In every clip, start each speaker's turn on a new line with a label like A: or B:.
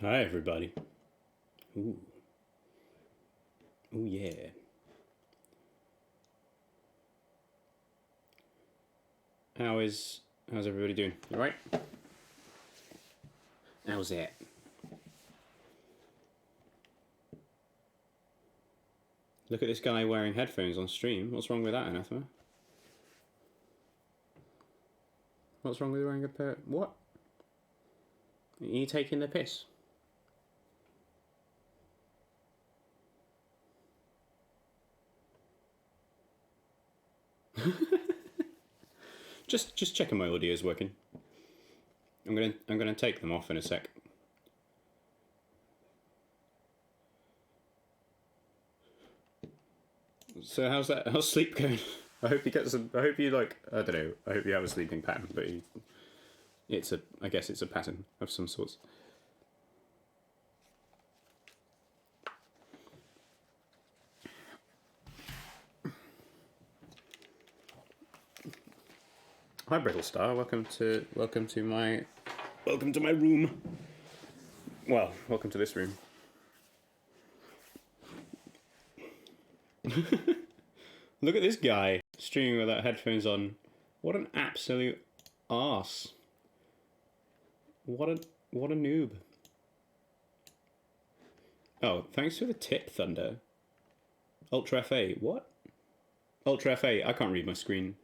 A: Hi, everybody. Ooh. Ooh, yeah. How's everybody doing? You alright? How's it? Look at this guy wearing headphones on stream. What's wrong with that, Anathema? What's wrong with wearing a pair? What? Are you taking the piss? Just checking my audio is working. I'm gonna take them off in a sec. So how's sleep going? I hope you get some. I hope you like. I don't know. I hope you have a sleeping pattern, but I guess it's a pattern of some sorts. Hi, Brittle Star. Welcome to my room. Well, welcome to this room. Look at this guy streaming without headphones on. What an absolute arse. What a noob. Oh, thanks for the tip, Thunder. Ultra FA. What? Ultra FA. I can't read my screen.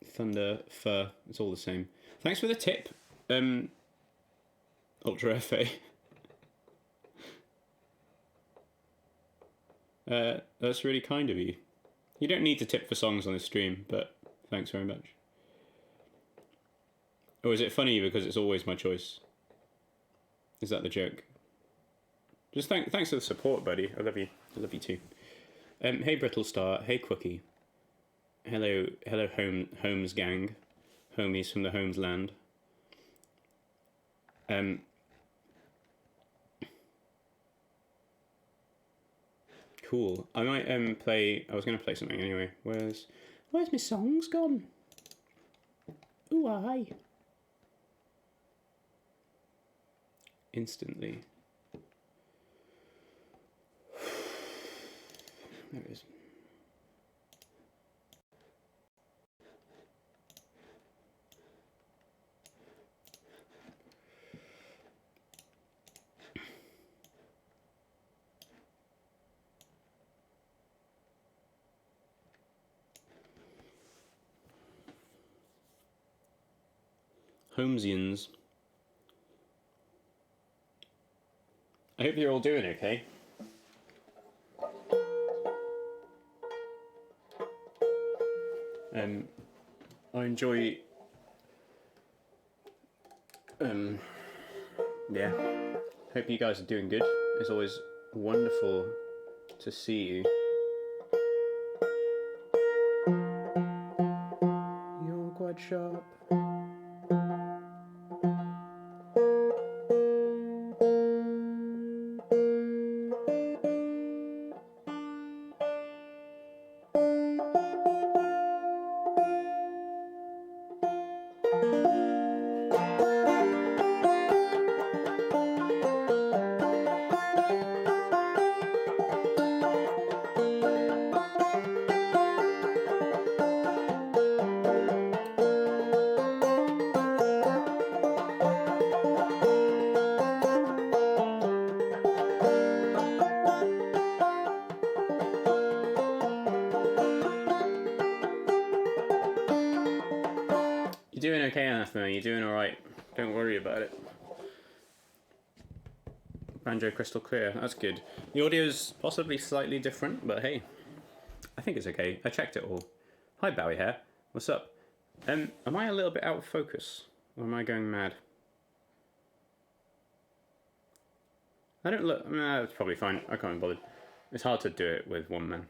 A: Thunder, fur. It's all the same. Thanks for the tip. Ultra FA. That's really kind of you. You don't need to tip for songs on this stream, but thanks very much. Or is it funny because it's always my choice? Is that the joke? Just thanks for the support, buddy. I love you. I love you too. Hey Brittle Star. Hey Quickie. Hello, Holmes gang. Homies from the Holmes land. Cool. I might play. I was gonna play something anyway. Where's my songs gone? Ooh, aye. Instantly. There it is. Holmesians. I hope you're all doing okay. I enjoy yeah. Hope you guys are doing good. It's always wonderful to see you. You're quite sharp. You're doing okay, Anathema. You're doing alright. Don't worry about it. Banjo crystal clear. That's good. The audio's possibly slightly different, but hey. I think it's okay. I checked it all. Hi, Bowie Hair. What's up? Am I a little bit out of focus? Or am I going mad? I don't look... Nah, it's probably fine. I can't be bothered. It's hard to do it with one man.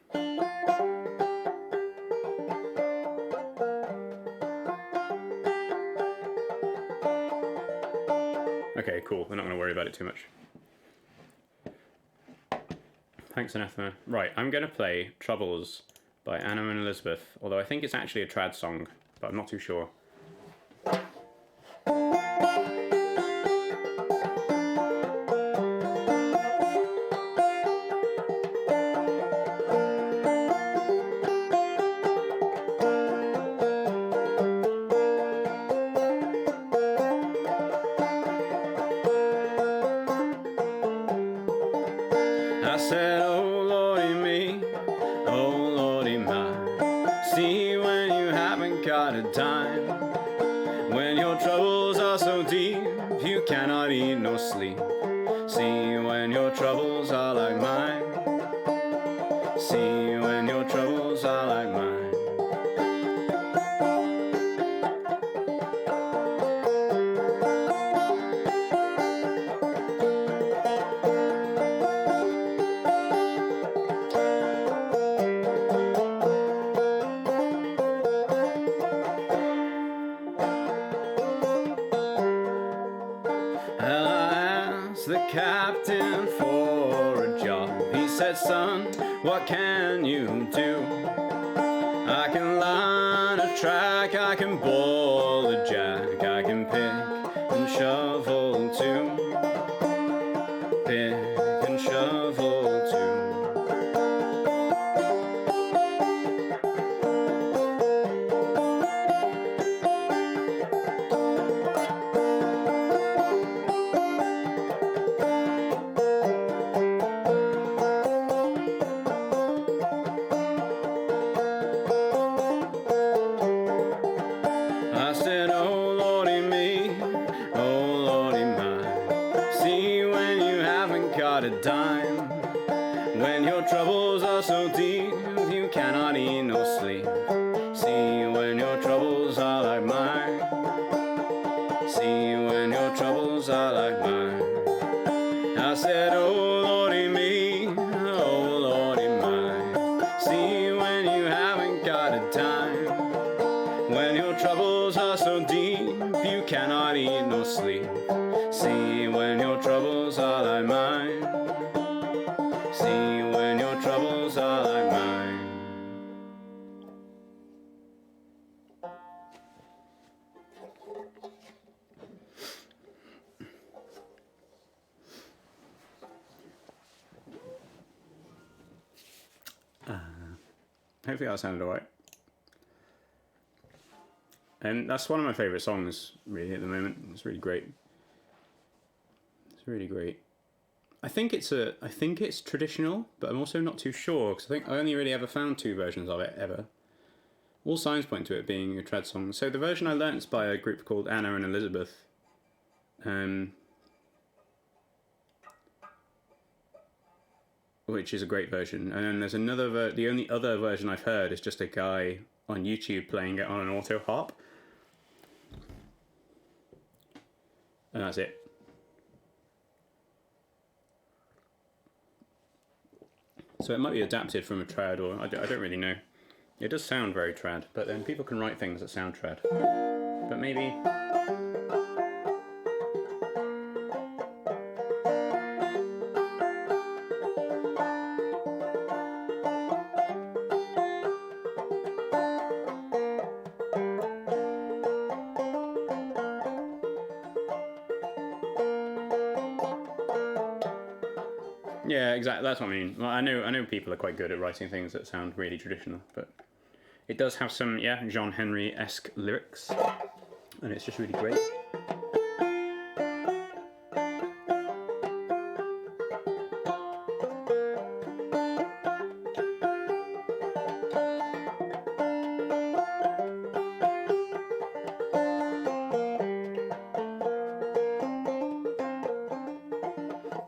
A: Okay, cool. We're not going to worry about it too much. Thanks, Anathema. Right, I'm going to play Troubles by Anna and Elizabeth, although I think it's actually a trad song, but I'm not too sure. got a dime. When your troubles are so deep, you cannot eat nor sleep. See, when your troubles are like mine. See, when your troubles are like mine. The captain for a job. He said, son, what can you do? I can line a track, I can boil a jack, I can pick and shovel too. Pick and shovel too. A dime. When your troubles are so deep, you cannot eat nor sleep. See, when your troubles are like mine. See, when your troubles are like mine. I said, oh Lordy me, oh Lordy mine. See, when you haven't got a dime. When your troubles are so deep, you cannot eat nor sleep. See, when your troubles are like mine. See, when your troubles are like mine. Hopefully that sounded alright. And that's one of my favourite songs, really, at the moment. It's really great. It's really great. I think it's traditional, but I'm also not too sure, because I think I only really ever found two versions of it, ever. All signs point to it being a trad song. So the version I learnt is by a group called Anna and Elizabeth. Which is a great version. And then there's another, the only other version I've heard is just a guy on YouTube playing it on an auto harp. And that's it. So it might be adapted from a trad, or I don't really know. It does sound very trad, but then people can write things that sound trad. But maybe... Yeah, exactly. That's what I mean. Well, I know people are quite good at writing things that sound really traditional, but it does have some, John Henry-esque lyrics, and it's just really great.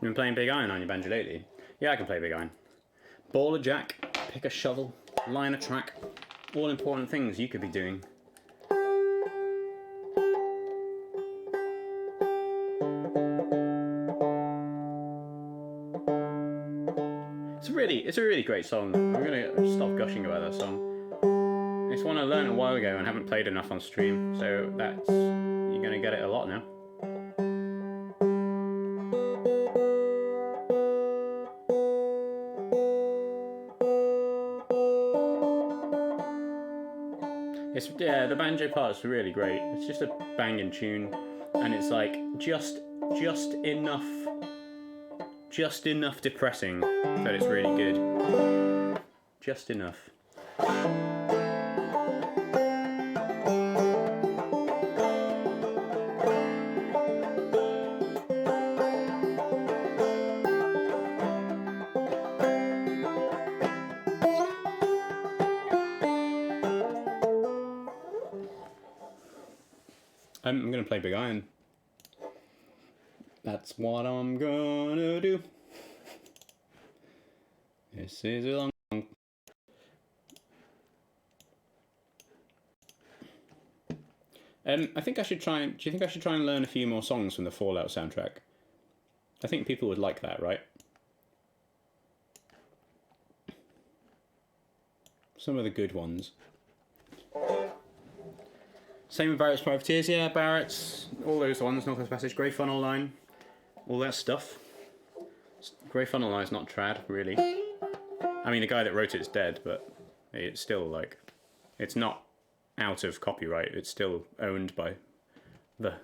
A: You been playing Big Iron on your banjo lately? Yeah, I can play Big Iron. Ball a jack, pick a shovel, line a track. All important things you could be doing. It's a really great song. I'm gonna stop gushing about that song. It's one I learned a while ago and haven't played enough on stream, so you're gonna get it a lot now. The banjo part's really great. It's just a banging tune, and it's like just enough depressing that it's really good. Just enough. I'm gonna play Big Iron. That's what I'm gonna do. This is a long. I think I should try. Do you think I should try and learn a few more songs from the Fallout soundtrack? I think people would like that, right? Some of the good ones. Same with Barrett's Privateers, yeah, Barrett's, all those ones, Northwest Passage, Grey Funnel Line, all that stuff. Grey Funnel Line's not trad, really. I mean, the guy that wrote it's dead, but it's still, like, it's not out of copyright, it's still owned by the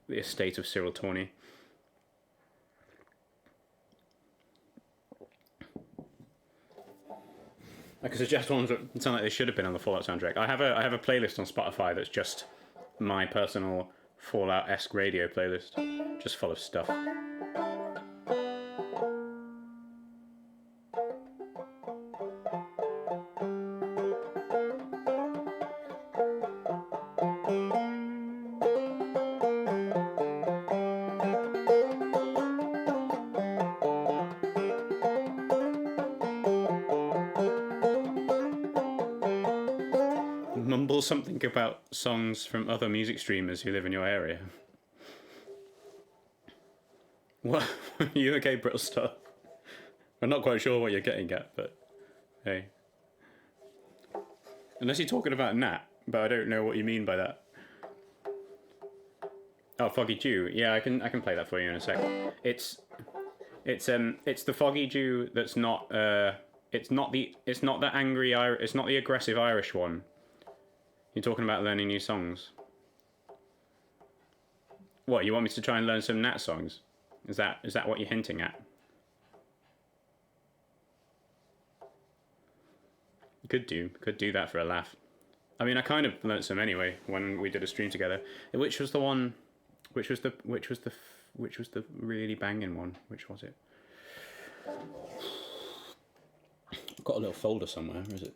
A: estate of Cyril Tawney. I could suggest ones that sound like they should have been on the Fallout soundtrack. I have a playlist on Spotify that's just my personal Fallout-esque radio playlist, just full of stuff. Mumble something about songs from other music streamers who live in your area. What? Are you okay, Brittlestar? I'm not quite sure what you're getting at, but hey. Unless you're talking about Nat, but I don't know what you mean by that. Oh, Foggy Dew. Yeah, I can play that for you in a sec. It's the Foggy Dew that's not it's not the aggressive Irish one. You're talking about learning new songs. What, you want me to try and learn some Nat songs? Is that what you're hinting at? Could do that for a laugh. I mean, I kind of learnt some anyway when we did a stream together. Which was the one? Which was the really banging one? Which was it? I've got a little folder somewhere. Where is it?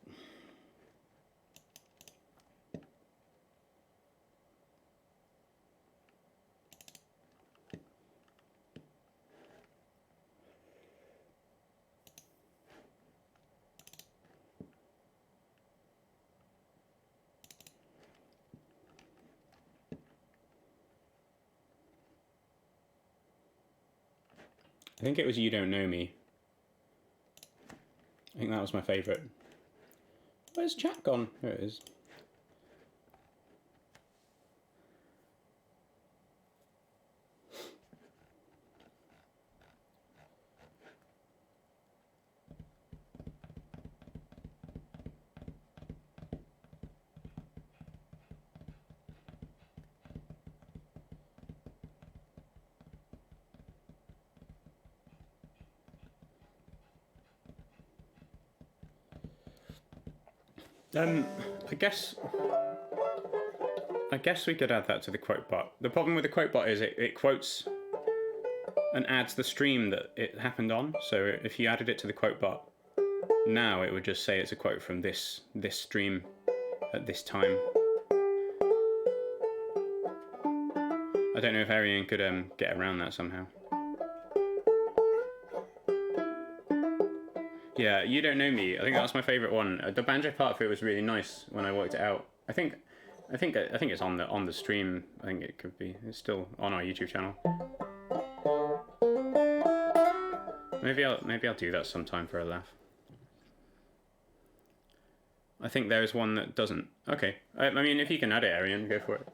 A: I think it was You Don't Know Me. I think that was my favourite. Where's chat gone? There it is. I guess we could add that to the quote bot. The problem with the quote bot is it quotes and adds the stream that it happened on. So if you added it to the quote bot now, it would just say it's a quote from this stream at this time. I don't know if Arian could get around that somehow. Yeah, You Don't Know Me. I think that's my favourite one. The banjo part of it was really nice when I worked it out. I think it's on the stream. I think it could be. It's still on our YouTube channel. Maybe I'll do that sometime for a laugh. I think there's one that doesn't. Okay. I mean, if you can add it, Arian, go for it.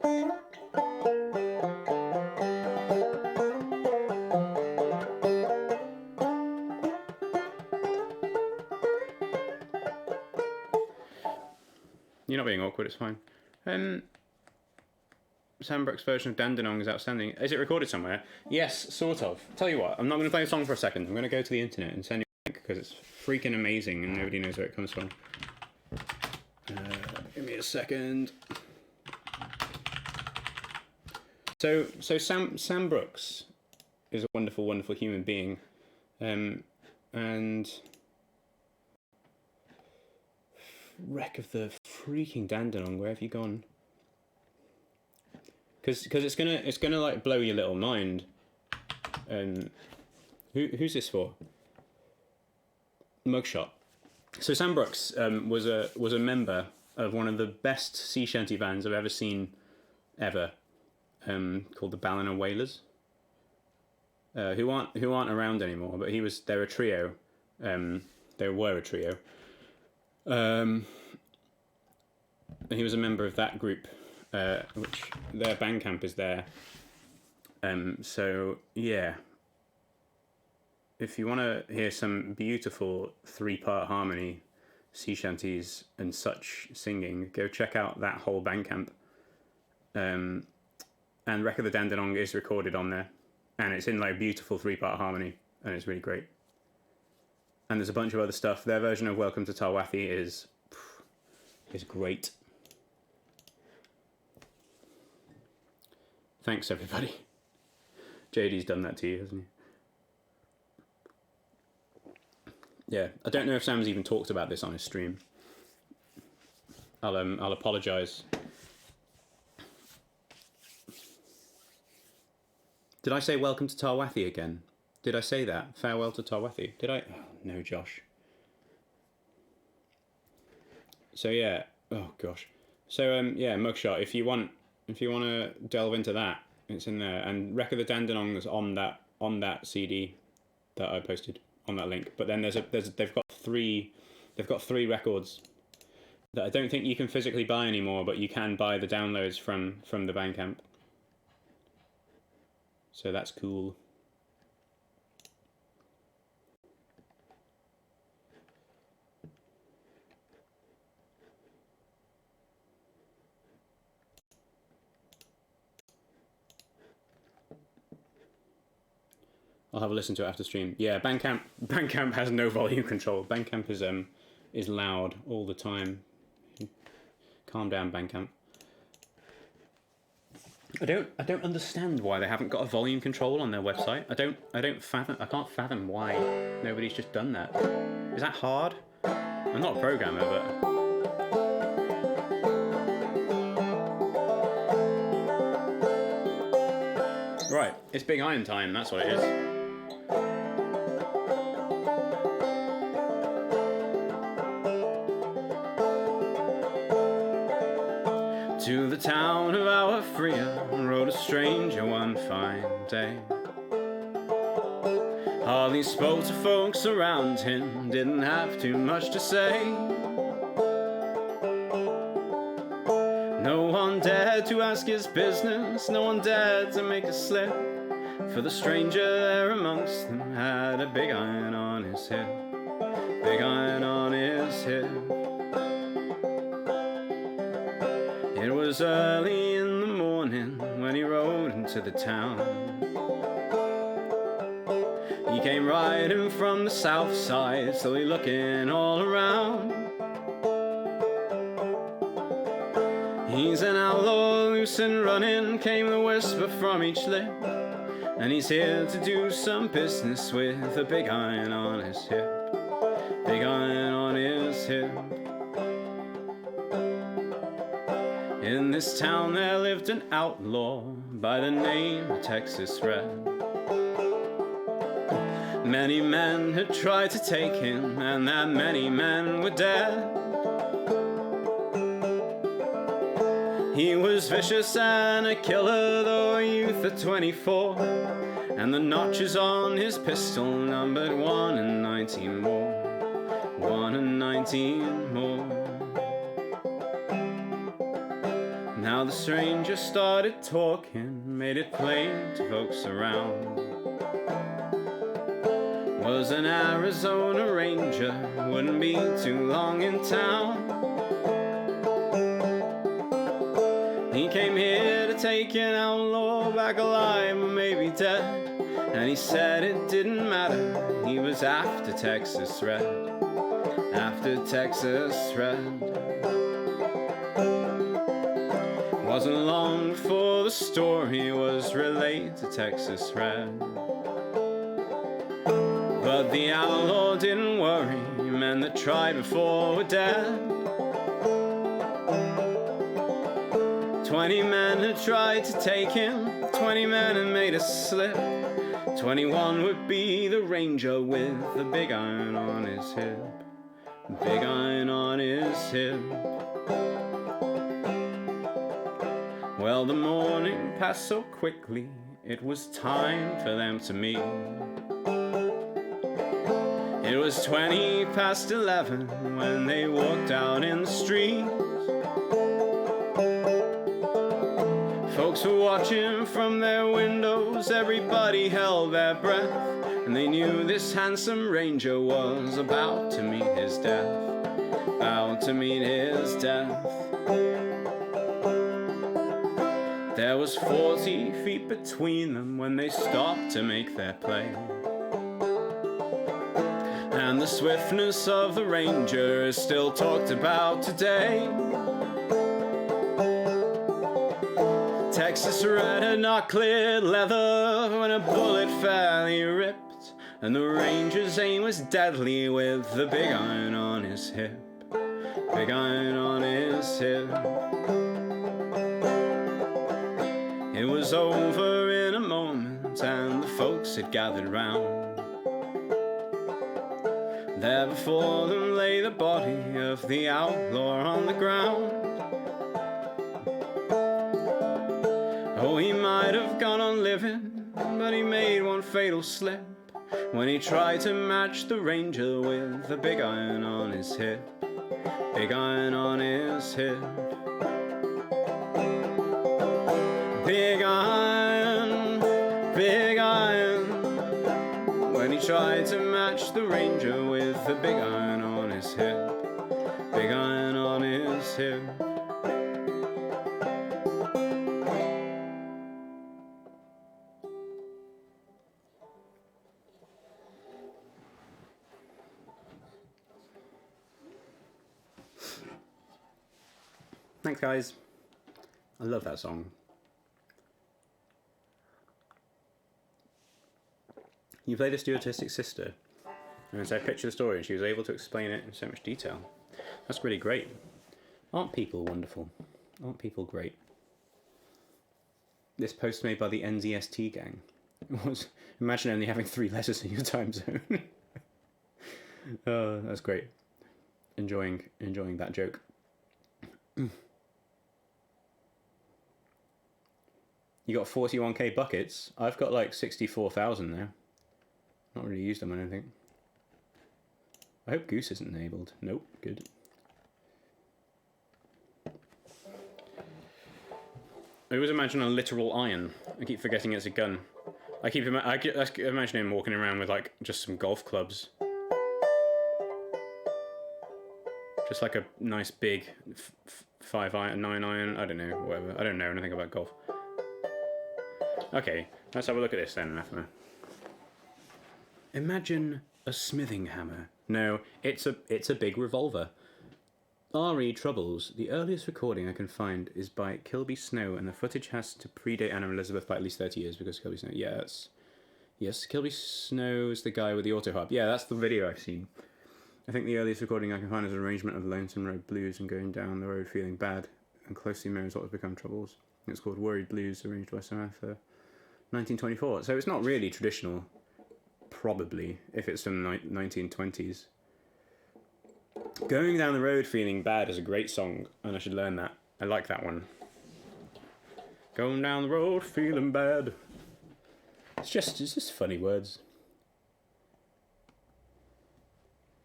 A: You're not being awkward, it's fine. Sam Brooks' version of Dandenong is outstanding. Is it recorded somewhere? Yes, sort of. Tell you what, I'm not going to play the song for a second. I'm going to go to the internet and send you a link because it's freaking amazing and nobody knows where it comes from. Give me a second. So Sam Brooks is a wonderful, wonderful human being, and Wreck of the freaking Dandenong. Where have you gone? because it's gonna like blow your little mind. Who's this for? Mugshot. So Sam Brooks was a member of one of the best sea shanty bands I've ever seen, ever, called the Ballina Whalers. Who aren't around anymore, but they're a trio. They were a trio. And he was a member of that group, which their Bandcamp is there. So yeah, if you want to hear some beautiful 3-part harmony, sea shanties and such singing, go check out that whole Bandcamp. And Wreck of the Dandenong is recorded on there, and it's in like beautiful 3-part harmony, and it's really great. And there's a bunch of other stuff. Their version of Welcome to Talwathi is great. Thanks, everybody. JD's done that to you, hasn't he? Yeah, I don't know if Sam's even talked about this on his stream. I'll apologise. Did I say Welcome to Talwathi again? Did I say that? Farewell to Talwathi. Did I? Oh, no, Josh. So yeah. Oh gosh. So yeah, Mugshot. If you want to delve into that, it's in there. And Wreck of the Dandenong is on that CD that I posted on that link. But then they've got three records that I don't think you can physically buy anymore, but you can buy the downloads from the Bandcamp. So that's cool. I'll have a listen to it after stream. Yeah, Bandcamp has no volume control. Bandcamp is loud all the time. Calm down, Bandcamp. I don't understand why they haven't got a volume control on their website. I can't fathom why nobody's just done that. Is that hard? I'm not a programmer, but right, it's Big Iron time, that's what it is. To the town of our Freya rode a stranger one fine day. Hardly spoke to folks around him, didn't have too much to say. No one dared to ask his business, no one dared to make a slip, for the stranger there amongst them had a big iron on his hip. Big iron on his hip. It was early in the morning when he rode into the town. He came riding from the south side, slowly looking all around. He's an outlaw, loose and running, came the whisper from each lip, and he's here to do some business with a big iron on his hip. Big iron on his hip. In this town there lived an outlaw by the name of Texas Red. Many men had tried to take him, and that many men were dead. He was vicious and a killer, though a youth of 24, and the notches on his pistol numbered 1 in 19 more. 1 in 19 more. Now the stranger started talking, made it plain to folks around. Was an Arizona ranger, wouldn't be too long in town. He came here to take an outlaw back alive or maybe dead, and he said it didn't matter, he was after Texas Red. After Texas Red. Wasn't long before the story was relayed to Texas Red. But the outlaw didn't worry, men that tried before were dead. 20 men had tried to take him, 20 men had made a slip. 21 would be the ranger with the big iron on his hip. Big iron on his hip. Well, the morning passed so quickly, it was time for them to meet. It was 20 past 11 when they walked out in the street. Folks were watching from their windows, everybody held their breath, and they knew this handsome ranger was about to meet his death. About to meet his death. There was 40 feet between them when they stopped to make their play. And the swiftness of the ranger is still talked about today. Texas red had not cleared leather when a bullet fairly ripped, and the ranger's aim was deadly with the big iron on his hip. Big iron on his hip. It was over in a moment and the folks had gathered round. There before them lay the body of the outlaw on the ground. Oh, he might have gone on living, but he made one fatal slip when he tried to match the ranger with the big iron on his hip. Big iron on his hip. Big iron, big iron. When he tried to match the ranger with the big iron on his hip. Big iron on his hip. Thanks, guys. I love that song. You played a stewardess's sister, and as I picture the story, and she was able to explain it in so much detail. That's really great. Aren't people wonderful? Aren't people great? This post made by the NZST gang was, imagine only having 3 letters in your time zone. Oh, that's great. Enjoying that joke. You got 41k buckets. I've got like 64,000 now. Not really used them, I don't think. I hope Goose isn't enabled. Nope, good. I always imagine a literal iron. I keep forgetting it's a gun. I keep imagining him walking around with like just some golf clubs. Just like a nice big 5 iron, 9 iron, I don't know, whatever. I don't know anything about golf. Okay, let's have a look at this then, Anathema. Imagine a smithing hammer. No, it's a big revolver. R.E. Troubles. The earliest recording I can find is by Kilby Snow, and the footage has to predate Anna Elizabeth by at least 30 years because Kilby Snow. Yeah, yes, Kilby Snow's the guy with the auto harp. Yeah, that's the video I've seen. I think the earliest recording I can find is an arrangement of Lonesome Road Blues and Going Down the Road Feeling Bad, and closely mirrors what has become Troubles. It's called Worried Blues, arranged by Samantha, 1924. So it's not really traditional, probably, if it's from the 1920s. Going Down the Road Feeling Bad is a great song, and I should learn that. I like that one. Going down the road feeling bad. It's just funny words.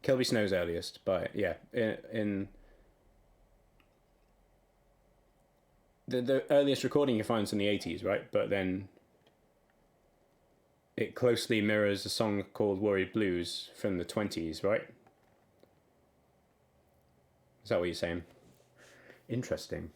A: Kilby Snow's earliest, but yeah, in the earliest recording you find is in the 80s, right? But then it closely mirrors a song called Worried Blues from the 20s, right? Is that what you're saying? Interesting.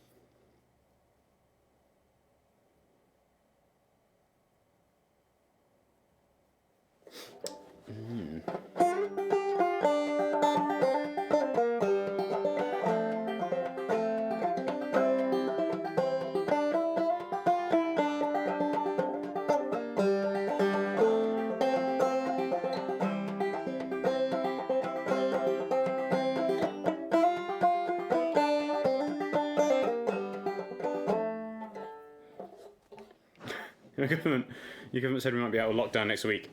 A: Your government said we might be out of lockdown next week,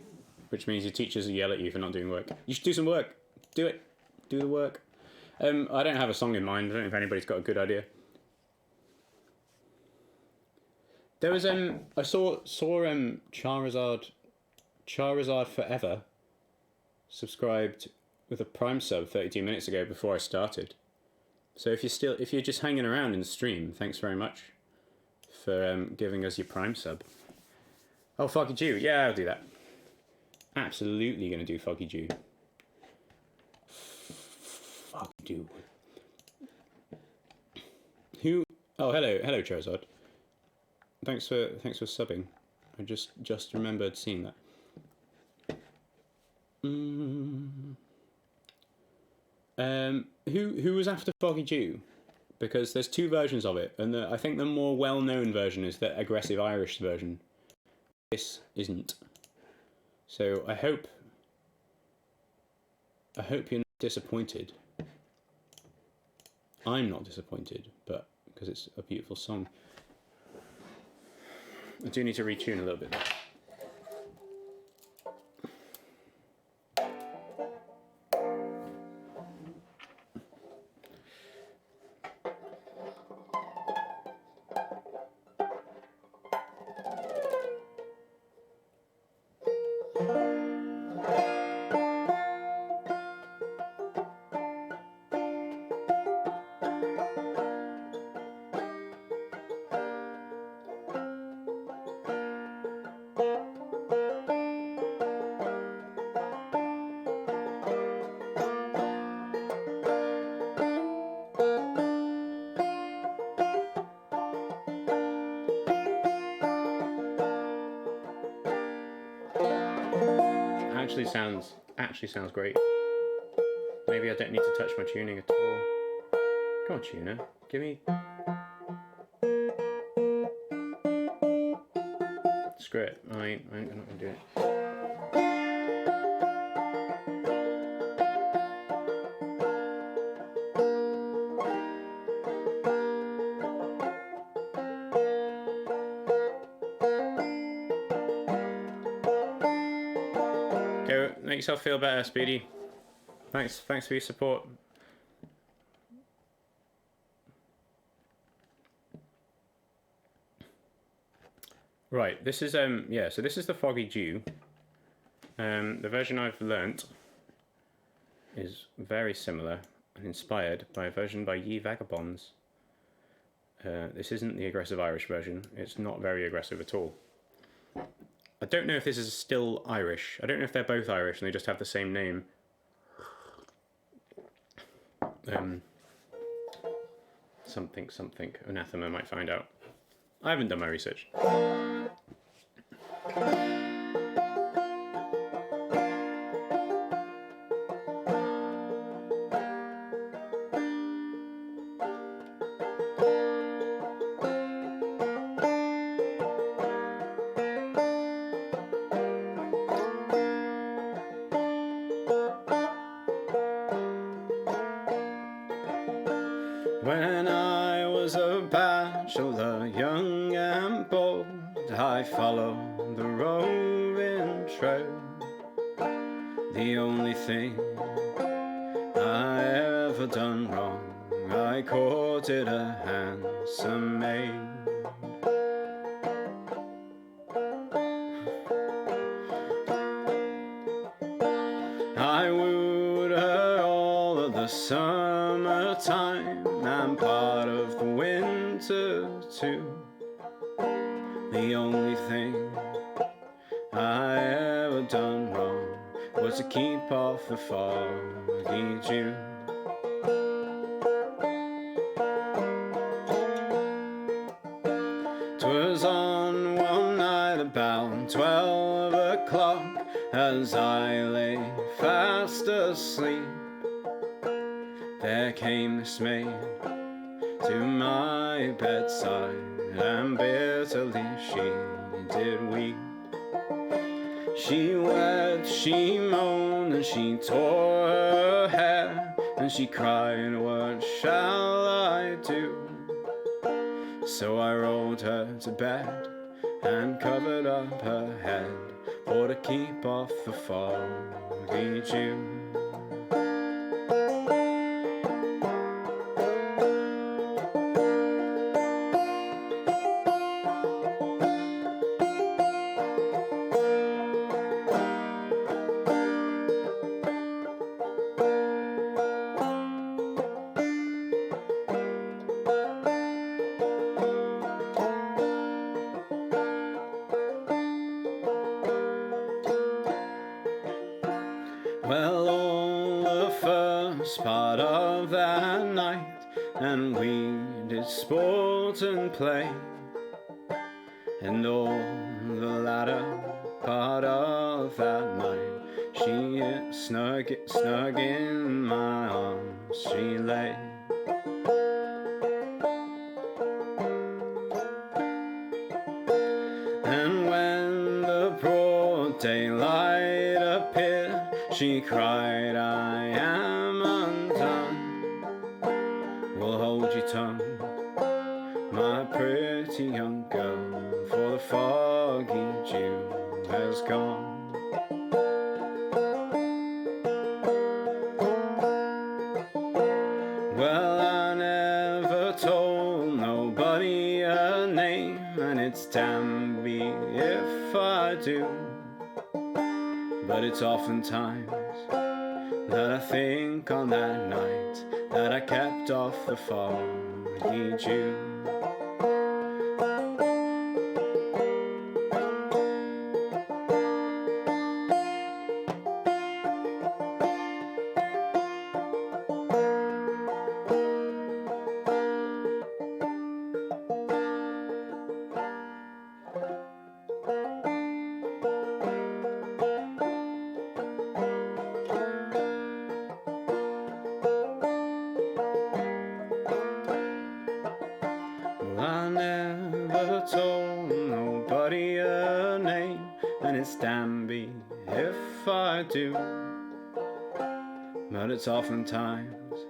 A: which means your teachers will yell at you for not doing work. You should do some work. Do it. Do the work. I don't have a song in mind. I don't know if anybody's got a good idea. There was I saw Charizard Forever subscribed with a Prime sub 32 minutes ago before I started. So if you're just hanging around in the stream, thanks very much for giving us your Prime sub. Oh, Foggy Jew, yeah, I'll do that. Absolutely gonna do Foggy Jew. Foggy Jew. Who? Oh, hello, Charizard. Thanks for subbing. I just remembered seeing that. Who was after Foggy Jew? Because there's two versions of it, and I think the more well-known version is the aggressive Irish version. This isn't. So I hope you're not disappointed. I'm not disappointed, but because it's a beautiful song. I do need to retune a little bit. Actually sounds great. Maybe I don't need to touch my tuning at all. Come on, tuner, give me. Screw it. I'm not gonna do it. Make yourself feel better, Speedy. Thanks for your support. Right, this is so this is the Foggy Dew. The version I've learnt is very similar and inspired by a version by Ye Vagabonds. This isn't the aggressive Irish version. It's not very aggressive at all. I don't know if this is still Irish. I don't know if they're both Irish and they just have the same name. Something. Anathema might find out. I haven't done my research. When I was a bachelor, young and bold, I followed the roving trail. The only thing I ever done wrong, I courted a handsome maid. I wooed her all of the summertime and part of the winter too. The only thing I ever done wrong was to keep off the foggy Dew. Twas on one night about 12 o'clock, as I lay fast asleep, there came this maid to my bedside, and bitterly she did weep. She wept, she moaned, and she tore her hair, and she cried, "What shall I do?" So I rolled her to bed and covered up her head for to keep off the foggy dew. Well, all the first part of that night, and we did sport and play, and all the latter part of that night, she snug in my arms she lay. And when the broad daylight appeared, she cried, I am undone. Well, hold your tongue, my pretty young girl, for the foggy dew has gone. Well, I never told nobody a name, and it's damn me if I do. But it's oftentimes that I think on that night that I kept off the foggy dew. I never told nobody a name, and it's damn me if I do. But it's oftentimes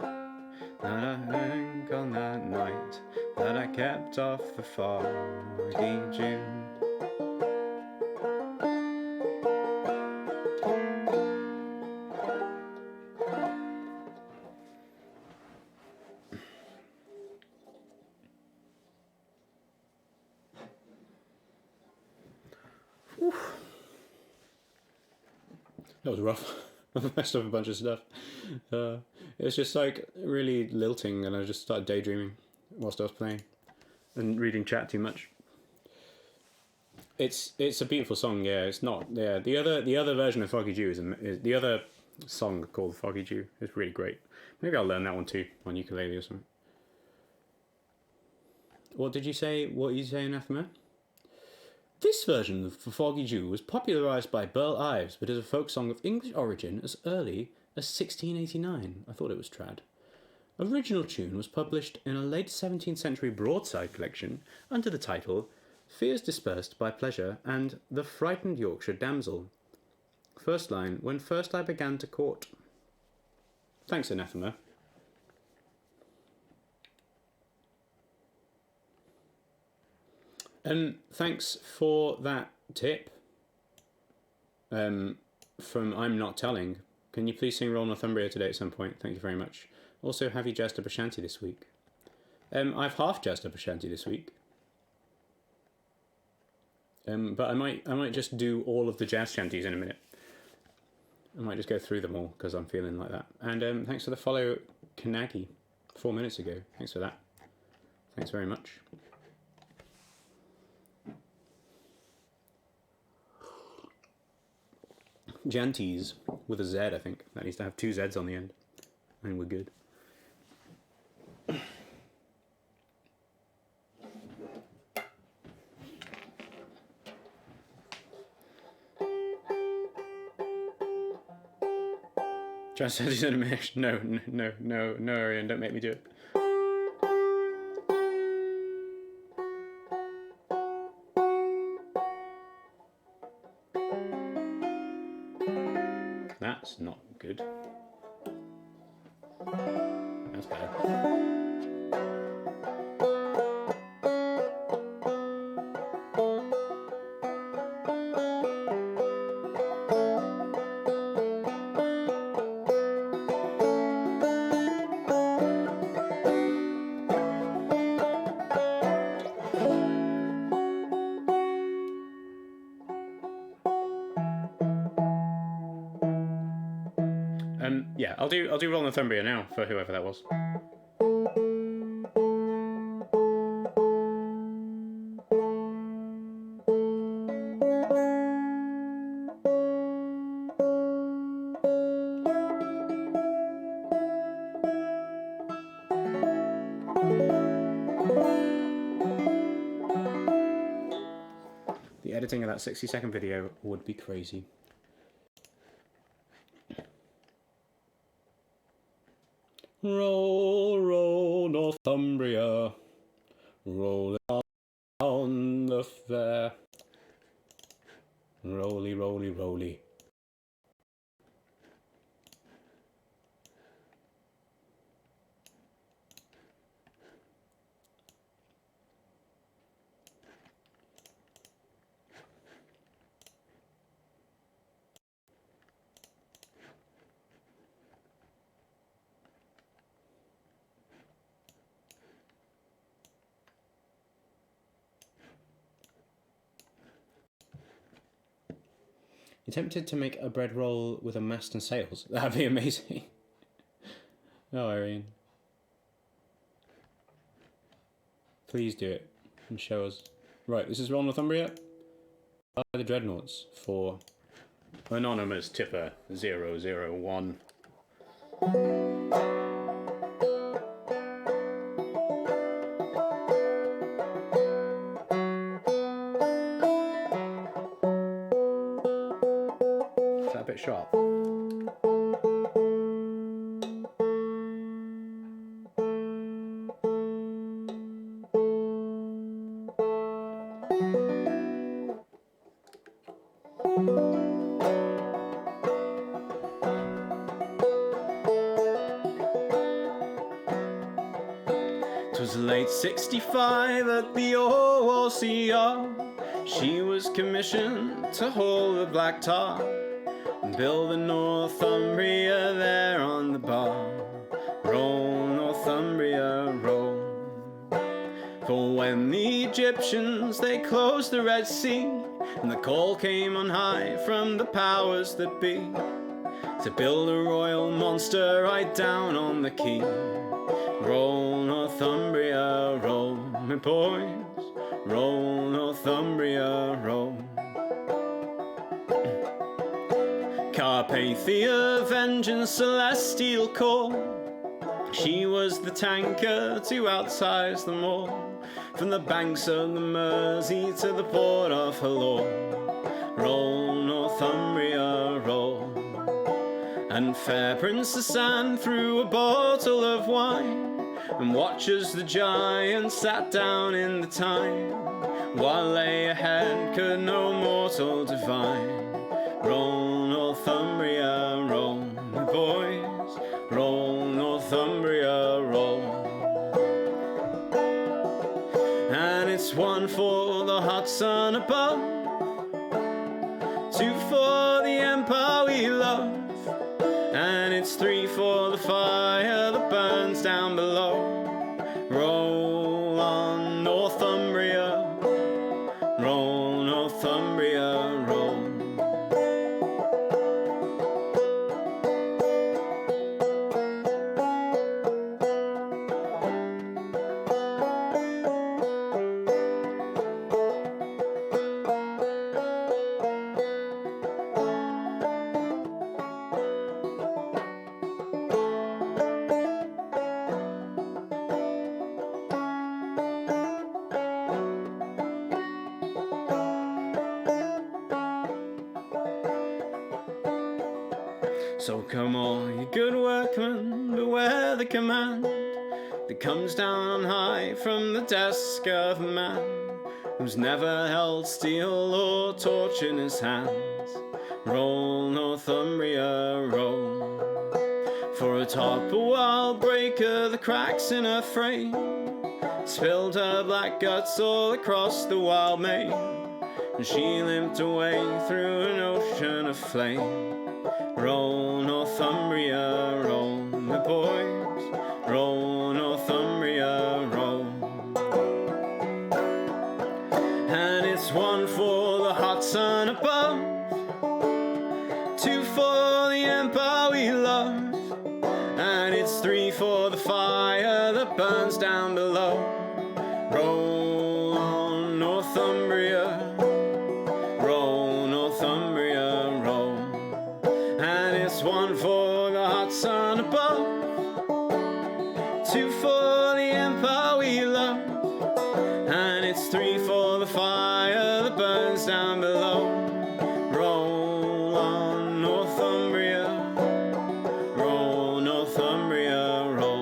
A: that I think on that night that I kept off the foggy dew. That was rough. I messed up a bunch of stuff. It was just like really lilting, and I just started daydreaming whilst I was playing and reading chat too much. It's a beautiful song, yeah. It's not, yeah. The other version of Foggy Dew is the other song called Foggy Dew is really great. Maybe I'll learn that one too on ukulele or something. What did you say? What are you saying, Anathema? This version of Foggy Dew was popularised by Burl Ives, but is a folk song of English origin as early as 1689. I thought it was trad. Original tune was published in a late 17th century broadside collection under the title Fears Dispersed by Pleasure and The Frightened Yorkshire Damsel. First line, when first I began to court. Thanks, Anathema. Thanks for that tip from I'm Not Telling. Can you please sing Roll Northumbria today at some point? Thank you very much. Also, have you jazzed up a shanty this week? I've half jazzed up a shanty this week. But I might just do all of the jazz shanties in a minute. I might just go through them all because I'm feeling like that. And thanks for the follow, Kanagi, 4 minutes ago. Thanks for that. Thanks very much. Janties with a Z, I think. That needs to have two Zs on the end. And we're good. Try to set this in a mesh. No, Arian, don't make me do it. That's not good. That's better. Yeah, I'll do Roll Northumbria now for whoever that was. The editing of that 60-second video would be crazy. Roll, roll, Northumbria, roll down the fair. Rolly, rolly, rolly. You're tempted to make a bread roll with a mast and sails? That'd be amazing. Oh, Irene. Please do it and show us. Right, this is Roll Northumbria by the Dreadnoughts for Anonymous Tipper 001. Is that a bit sharp? Twas late 65 at the ORCR. She was commissioned to hold the black tar and build the Northumbria there on the bar. Roll, Northumbria, roll. For when the Egyptians, they closed the Red Sea, and the call came on high from the powers that be, to build a royal monster right down on the quay. Roll, Northumbria, roll, my boys. Roll, Northumbria, roll. Carpathia, vengeance, celestial call. She was the tanker to outsize them all, from the banks of the Mersey to the port of Hallow. Roll, Northumbria, roll. And fair Princess Anne threw a bottle of wine, and watch as the giant sat down in the Tyne, while lay ahead could no mortal divine. Roll, Northumbria, roll, my boys. Roll, Northumbria, roll. And it's one for the hot sun above, two for the empire we love, and it's three for the fire that burns down below. Roll on, Northumbria. Roll, Northumbria, roll. So come all you good workmen, beware the command that comes down on high from the desk of a man who's never held steel or torch in his hands. Roll, Northumbria, roll. For atop a wild breaker, the cracks in her frame spilled her black guts all across the wild main, and she limped away through an ocean of flame. Roll, Northumbria, roll, my boys. Roll, Northumbria, roll. And it's one for the hot sun above, two for the empire we love, burns down below. Roll on, Northumbria. Roll, Northumbria, roll. And it's one for the hot sun above, two for the empire we love, and it's three for the fire that burns down below. Roll on, Northumbria. Roll, Northumbria, roll.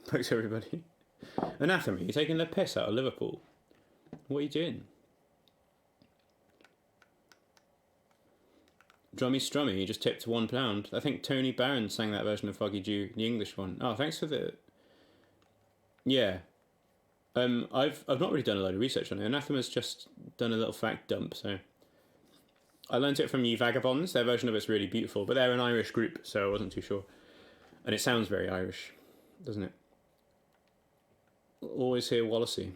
A: Thanks everybody. Anathema, you're taking the piss out of Liverpool. What are you doing? Drummy Strummy, you just tipped £1. I think Tony Barron sang that version of Foggy Dew, the English one. Oh, thanks for the... Yeah. I've not really done a load of research on it. Anathema's just done a little fact dump, so... I learnt it from Ye Vagabonds. Their version of it's really beautiful, but they're an Irish group, so I wasn't too sure. And it sounds very Irish, doesn't it? Always hear Wallacey.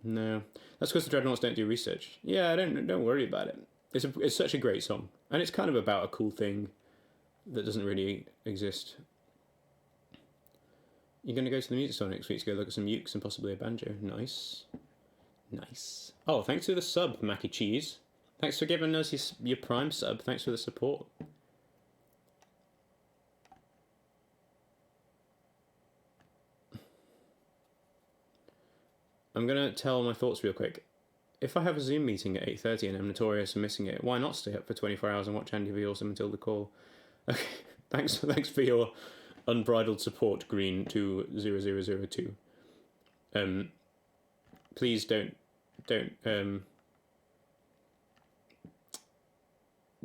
A: No. That's because the Dreadnoughts don't do research. Yeah, don't worry about it. It's such a great song, and it's kind of about a cool thing that doesn't really exist. You're going to go to the music store next week to go look at some ukes and possibly a banjo. Nice. Oh, thanks for the sub, Mackie Cheese. Thanks for giving us your Prime sub. Thanks for the support. I'm going to tell my thoughts real quick. If I have a Zoom meeting at 8:30 and I'm notorious for missing it, why not stay up for 24 hours and watch Andy V Awesome until the call? Okay, thanks for your unbridled support, Green 20002. Please don't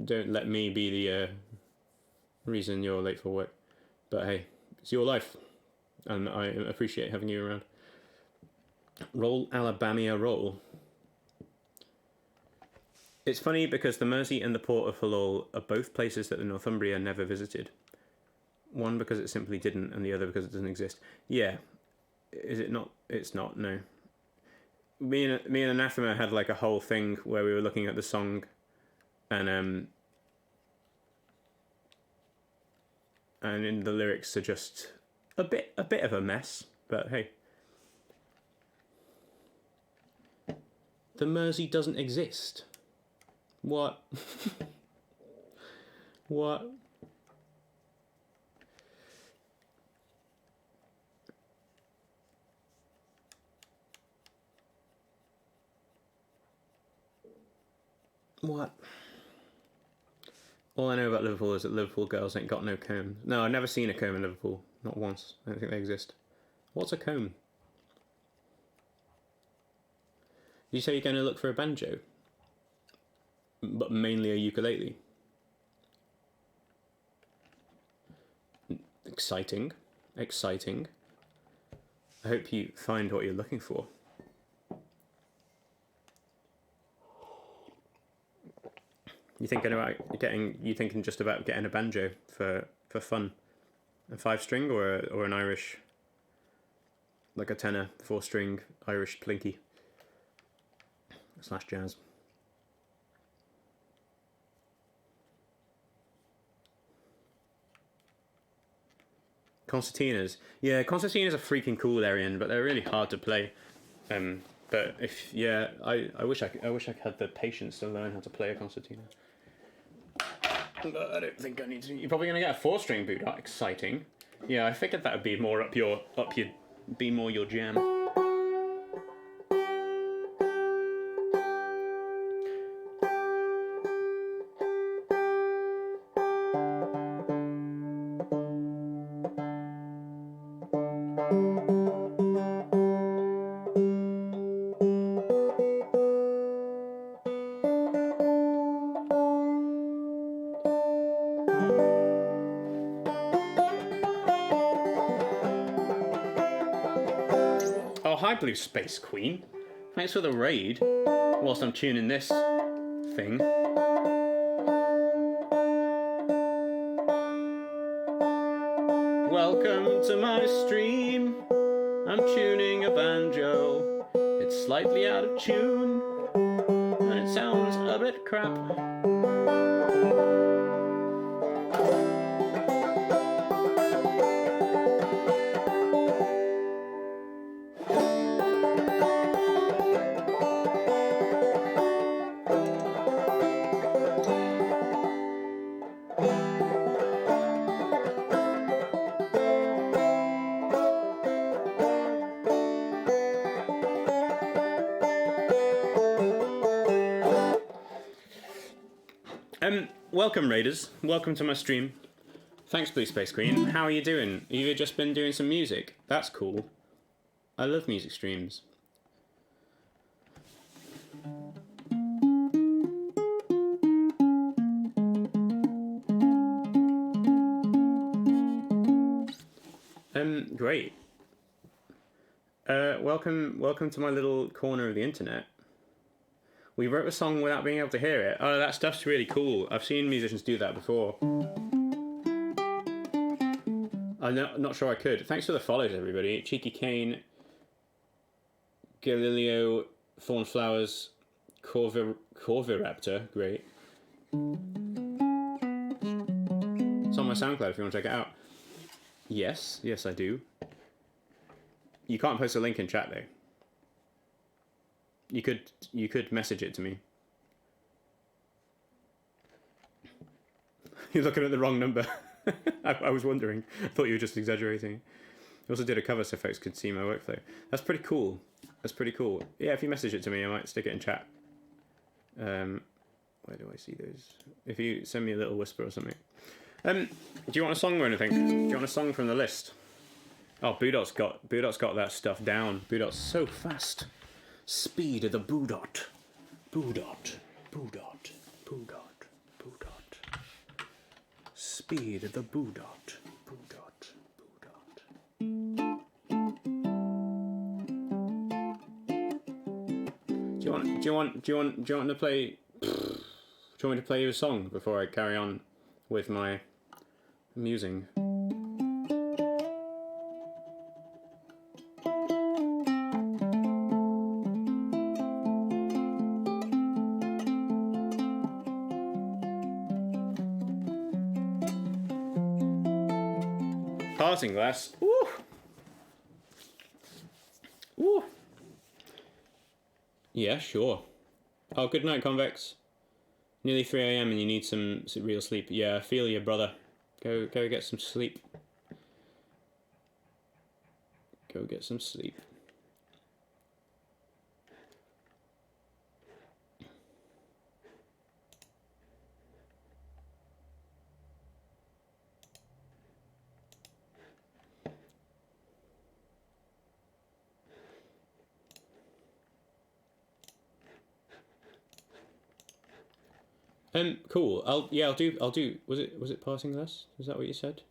A: let me be the reason you're late for work. But hey, it's your life, and I appreciate having you around. Roll Alabama roll. It's funny because the Mersey and the port of Hull are both places that the Northumbria never visited. One because it simply didn't, and the other because it doesn't exist. Yeah. Is it not? It's not, no. Me and Anathema had like a whole thing where we were looking at the song and in the lyrics are just a bit of a mess, but hey. The Mersey doesn't exist. What? What? What? All I know about Liverpool is that Liverpool girls ain't got no comb. No, I've never seen a comb in Liverpool. Not once. I don't think they exist. What's a comb? Did you say you're going to look for a banjo? But mainly a ukulele? Exciting. Exciting. I hope you find what you're looking for. You thinking just about getting a banjo for fun? A 5-string or an Irish, like a tenor 4-string Irish plinky / jazz. Concertinas. Yeah, concertinas are freaking cool, Arian, but they're really hard to play. But I wish I had the patience to learn how to play a concertina. But I don't think I need to. You're probably going to get a 4-string boot. Exciting. Yeah, I figured that would be more be more your jam. hi, Blue Space Queen. Thanks for the raid. Whilst I'm tuning this thing. Welcome to my stream. I'm tuning a banjo. It's slightly out of tune, and it sounds a bit crap. Welcome, Raiders. Welcome to my stream. Thanks, Blue Space Queen. How are you doing? You've just been doing some music. That's cool. I love music streams. Great. Welcome to my little corner of the internet. We wrote a song without being able to hear it. Oh, that stuff's really cool. I've seen musicians do that before. I'm not sure I could. Thanks for the follows, everybody. Cheeky Kane, Galileo, Thornflowers, Corviraptor, great. It's on my SoundCloud if you want to check it out. Yes, I do. You can't post a link in chat, though. You could message it to me. You're looking at the wrong number. I was wondering. I thought you were just exaggerating. I also did a cover so folks could see my workflow. That's pretty cool. Yeah, if you message it to me, I might stick it in chat. Where do I see those? If you send me a little whisper or something. Do you want a song or anything? Do you want a song from the list? Oh, Boodot's got that stuff down. Boodot's so fast. Speed of the Boodot. Boodot. Speed of the Boodot. Do you want to play? Do you want me to play you a song before I carry on with my musing? Parting glass. Woo! Woo! Yeah, sure. Oh, good night, Convex. Nearly 3 a.m. and you need some real sleep. Yeah, I feel you, brother. Go get some sleep. Go get some sleep. Cool. I'll do. Was it Passing Glass? Is that what you said?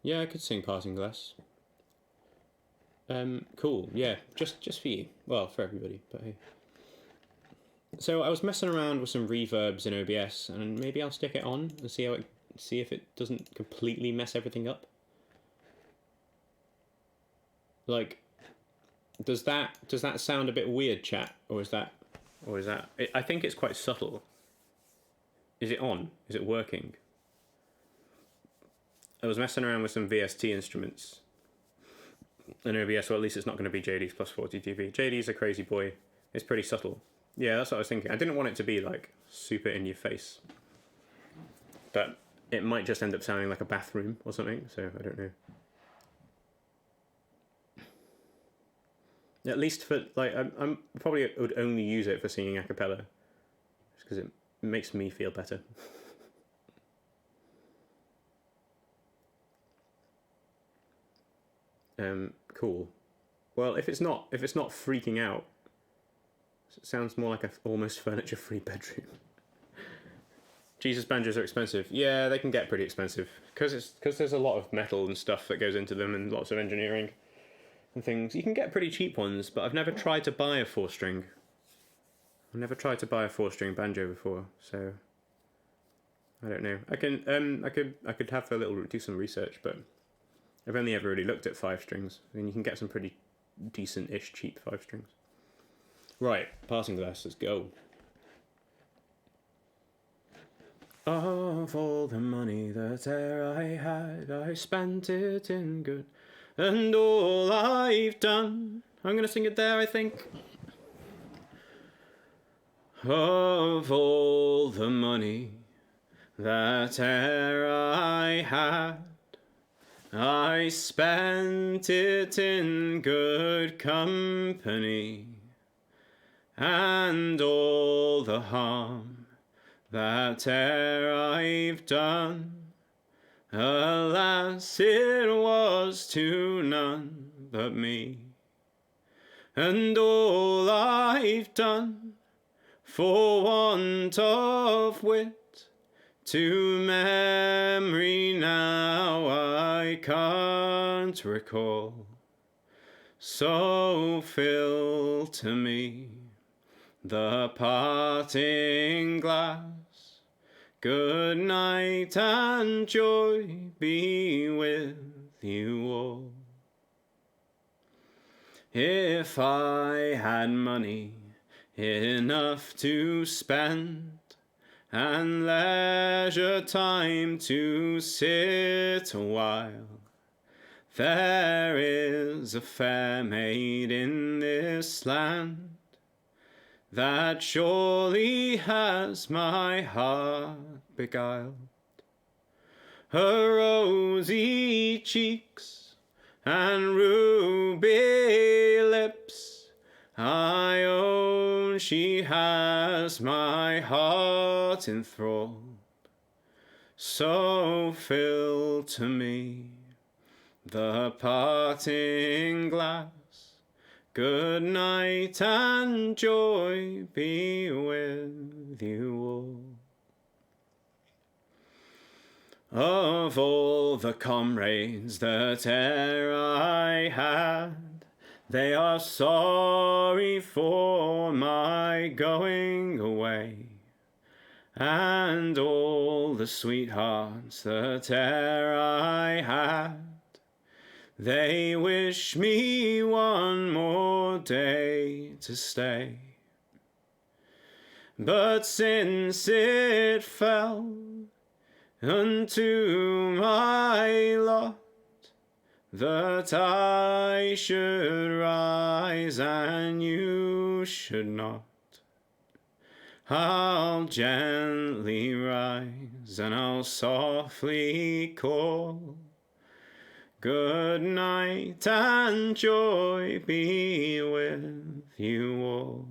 A: Yeah, I could sing Passing Glass. Cool. Yeah, just for you. Well, for everybody, but hey. So I was messing around with some reverbs in OBS, and maybe I'll stick it on and see if it doesn't completely mess everything up. Like, does that sound a bit weird, chat, or is that? I think it's quite subtle. Is it on? Is it working? I was messing around with some VST instruments in OBS, or at least it's not going to be JD's plus 40 dB. JD's a crazy boy. It's pretty subtle. Yeah, that's what I was thinking. I didn't want it to be like super in your face, but it might just end up sounding like a bathroom or something. So I don't know. At least for, like, I'm probably would only use it for singing a cappella, just because it makes me feel better. Cool. Well, if it's not freaking out, it sounds more like a almost furniture-free bedroom. Jesus, banjos are expensive. Yeah, they can get pretty expensive because there's a lot of metal and stuff that goes into them and lots of engineering. and things. You can get pretty cheap ones, but I've never tried to buy a 4-string. I've never tried to buy a 4-string banjo before, so I don't know. I could have a little do some research, but I've only ever really looked at 5 strings, and you can get some pretty decent-ish cheap 5 strings. Right, passing glass, let's go. Of all the money that e'er I had, I spent it in good, and all I've done. I'm gonna sing it there, I think. Of all the money that e'er I had, I spent it in good company, and all the harm that e'er I've done, alas, it was to none but me. And all I've done, for want of wit, to memory now I can't recall. So fill to me the parting glass. Good night and joy be with you all. If I had money enough to spend, and leisure time to sit a while, there is a fair maid in this land that surely has my heart beguiled. Her rosy cheeks and ruby lips, I own she has my heart enthralled. So fill to me the parting glass. Good night and joy be with you all. Of all the comrades that e'er I had, they are sorry for my going away. And all the sweethearts that e'er I had, they wish me one more day to stay. But since it fell unto my lot that I should rise and you should not, I'll gently rise and I'll softly call. Good night and joy be with you all.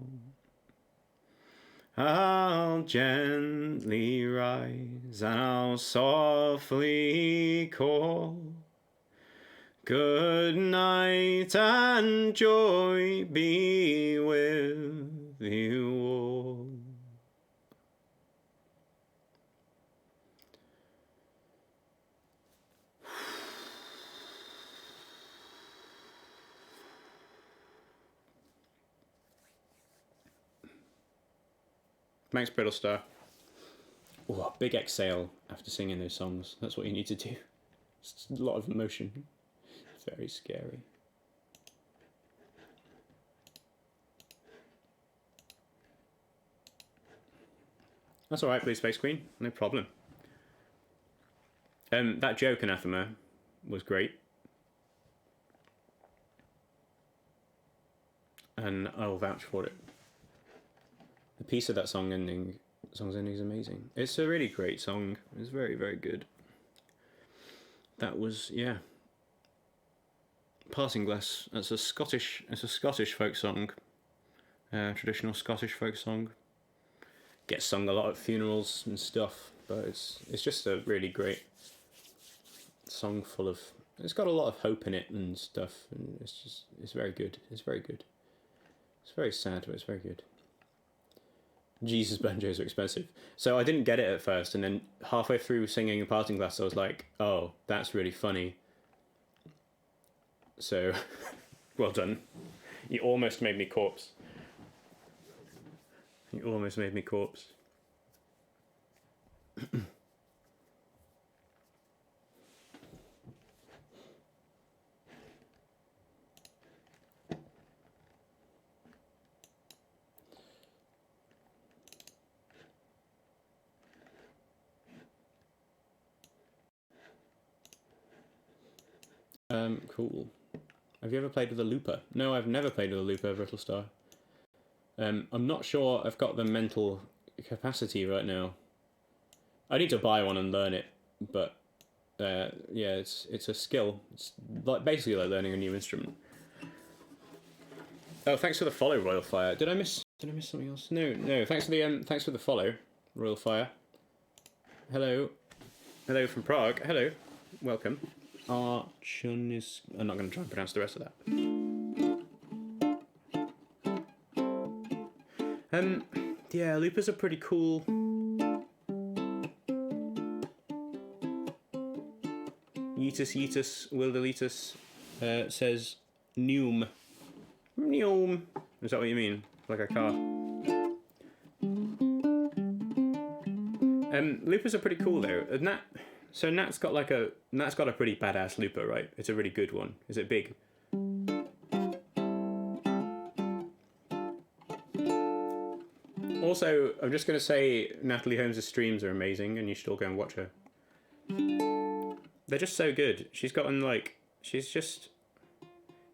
A: I'll gently rise and I'll softly call. Good night and joy be with you all. Thanks, Brittlestar. Oh, big exhale after singing those songs. That's what you need to do. It's a lot of emotion. Very scary. That's alright, Blue Space Queen. No problem. That joke, Anathema, was great. And I'll vouch for it. The piece of that song's ending is amazing. It's a really great song. It's very, very good. That was, yeah. Passing Glass. It's a Scottish folk song. Traditional Scottish folk song. Gets sung a lot at funerals and stuff, but it's just a really great song full of. It's got a lot of hope in it and stuff, and it's very good. It's very good. It's very sad, but it's very good. Jesus, banjos are expensive. So I didn't get it at first, and then halfway through singing a Parting Glass, I was like, oh, that's really funny. So Well done. You almost made me corpse. You almost made me corpse. Cool. Have you ever played with a looper? No, I've never played with a looper, Brittle Star. I'm not sure I've got the mental capacity right now. I need to buy one and learn it, but yeah, it's a skill. It's like basically like learning a new instrument. Oh, thanks for the follow, Royal Fire. Did I miss something else? No. Thanks for the follow, Royal Fire. Hello from Prague. Hello, welcome. Archunis. I'm not going to try and pronounce the rest of that. Yeah, loopers are pretty cool. Yeetus Wildelitus says Neum. Neum. Is that what you mean? Like a car? Loopers are pretty cool though. So Nat's got a pretty badass looper, right? It's a really good one. Is it big? Also, I'm just going to say Natalie Holmes' streams are amazing and you should all go and watch her. They're just so good. She's just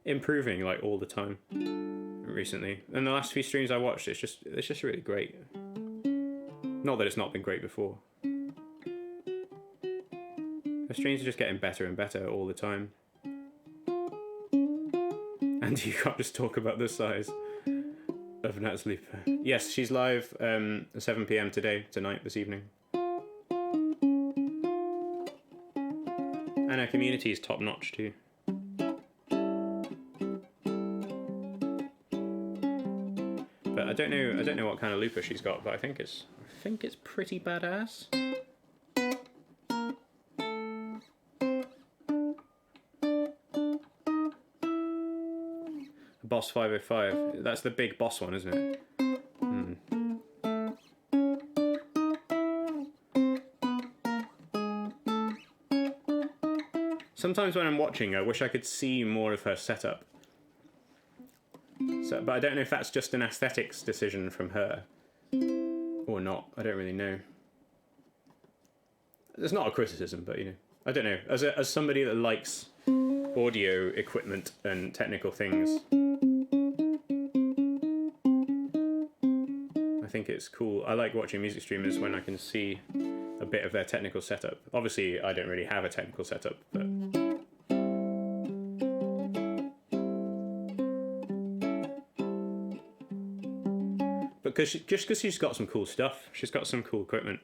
A: improving like all the time recently. And the last few streams I watched, it's just really great. Not that it's not been great before. Her streams are just getting better and better all the time. And you can't just talk about the size of Nat's looper. Yes, she's live at 7 PM tonight, this evening. And her community is top notch too. But I don't know what kind of looper she's got, but I think it's pretty badass. Boss 505. That's the big boss one, isn't it? Sometimes when I'm watching, I wish I could see more of her setup. But I don't know if that's just an aesthetics decision from her or not. I don't really know. It's not a criticism, but I don't know. As somebody that likes audio equipment and technical things, I think it's cool. I like watching music streamers when I can see a bit of their technical setup. Obviously, I don't really have a technical setup, but because she's got some cool stuff. She's got some cool equipment.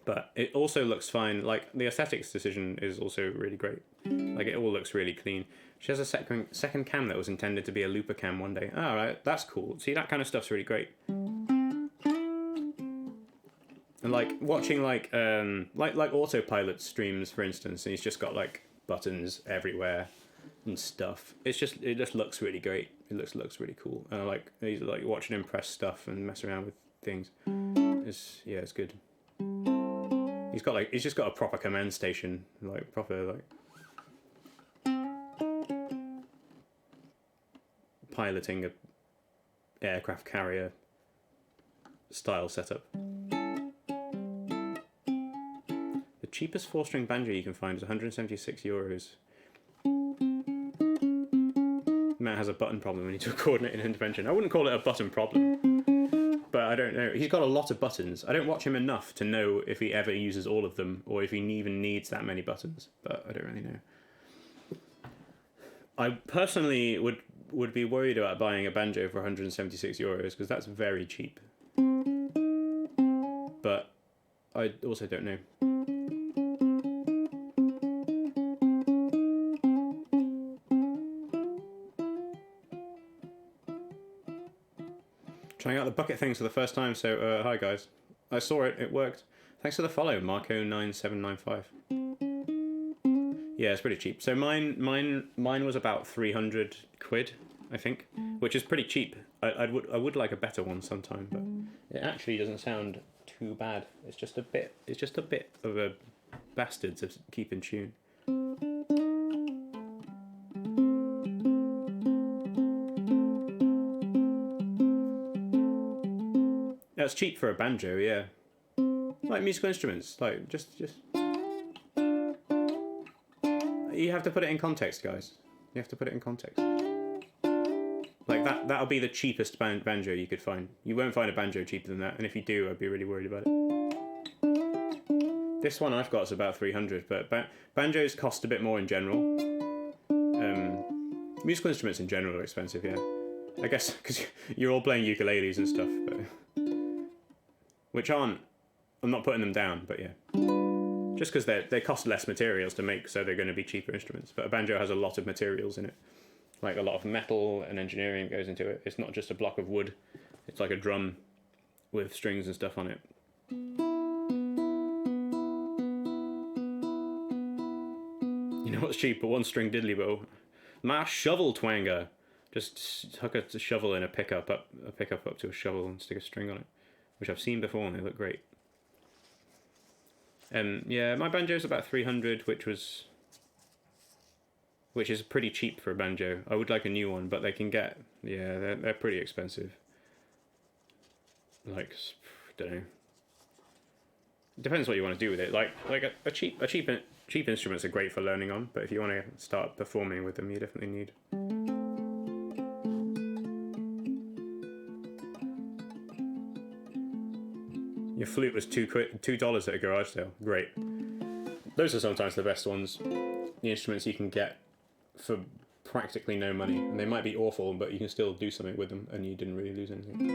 A: But it also looks fine. Like, the aesthetics decision is also really great. Like, it all looks really clean. She has a second cam that was intended to be a looper cam one day. All right, that's cool. See, that kind of stuff's really great. And like watching like Autopilot streams, for instance, and he's just got like buttons everywhere and stuff. It just looks really great. It looks really cool. And I like he's like watching him press stuff and mess around with things. It's good. He's just got a proper command station, like proper like piloting a aircraft carrier style setup. The cheapest 4-string banjo you can find is €176. Matt has a button problem. We need to coordinate an intervention. I wouldn't call it a button problem, but I don't know. He's got a lot of buttons. I don't watch him enough to know if he ever uses all of them or if he even needs that many buttons, but I don't really know. I personally would be worried about buying a banjo for €176 because that's very cheap. But I also don't know. Trying out the bucket things for the first time, so hi guys. I saw it, it worked. Thanks for the follow, Marco9795. Yeah, it's pretty cheap. So mine was about 300 quid, I think, which is pretty cheap. I would like a better one sometime, but it actually doesn't sound too bad. It's just a bit of a bastard to keep in tune. That's cheap for a banjo, yeah. Like musical instruments, like just you have to put it in context, guys. You have to put it in context. Like that'll be the cheapest banjo you could find. You won't find a banjo cheaper than that, and if you do, I'd be really worried about it. This one I've got is about 300, but banjos cost a bit more in general. Musical instruments in general are expensive, yeah. I guess because you're all playing ukuleles and stuff, but which aren't. I'm not putting them down, but yeah. Just because they cost less materials to make, so they're going to be cheaper instruments. But a banjo has a lot of materials in it. Like a lot of metal and engineering goes into it. It's not just a block of wood. It's like a drum with strings and stuff on it. You know what's cheap? A one-string diddly bow. My shovel twanger. Just hook a shovel in a pickup up to a shovel and stick a string on it, which I've seen before and they look great. Yeah, my banjo's about 300, which is pretty cheap for a banjo. I would like a new one, but they can get, yeah, they're pretty expensive. Like, don't know. Depends what you want to do with it. Like a cheap instruments are great for learning on, but if you want to start performing with them, you definitely need. Your flute was $2 at a garage sale. Great. Those are sometimes the best ones. The instruments you can get for practically no money. And they might be awful, but you can still do something with them and you didn't really lose anything.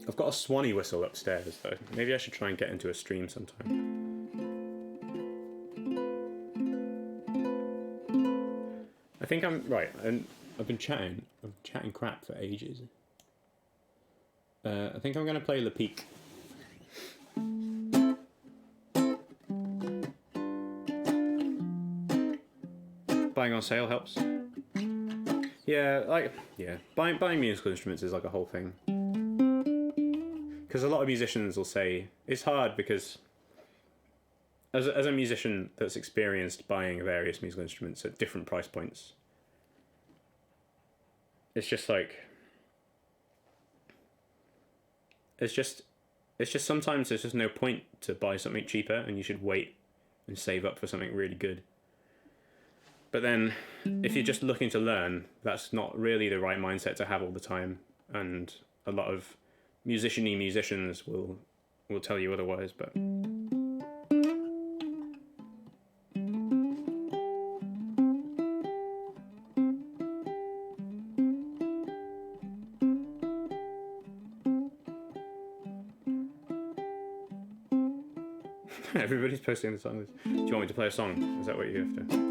A: I've got a Swanee whistle upstairs though. Maybe I should try and get into a stream sometime. I think I'm right, and I've been chatting crap for ages. I think I'm going to play Le Peak. Buying on sale helps. Yeah, buying musical instruments is like a whole thing. Because a lot of musicians will say it's hard because as a musician that's experienced buying various musical instruments at different price points, it's just like it's just sometimes there's just no point to buy something cheaper and you should wait and save up for something really good. But then if you're just looking to learn, that's not really the right mindset to have all the time, and a lot of musician-y musicians will tell you otherwise, but everybody's posting the songs. Do you want me to play a song? Is that what you have to?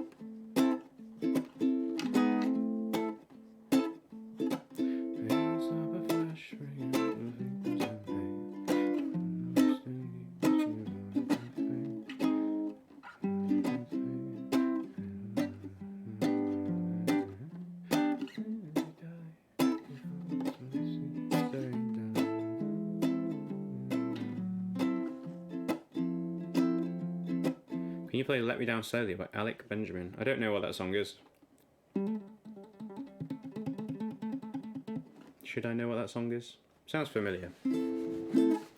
A: Can you play Let Me Down Slowly by Alec Benjamin? I don't know what that song is. Should I know what that song is? Sounds familiar.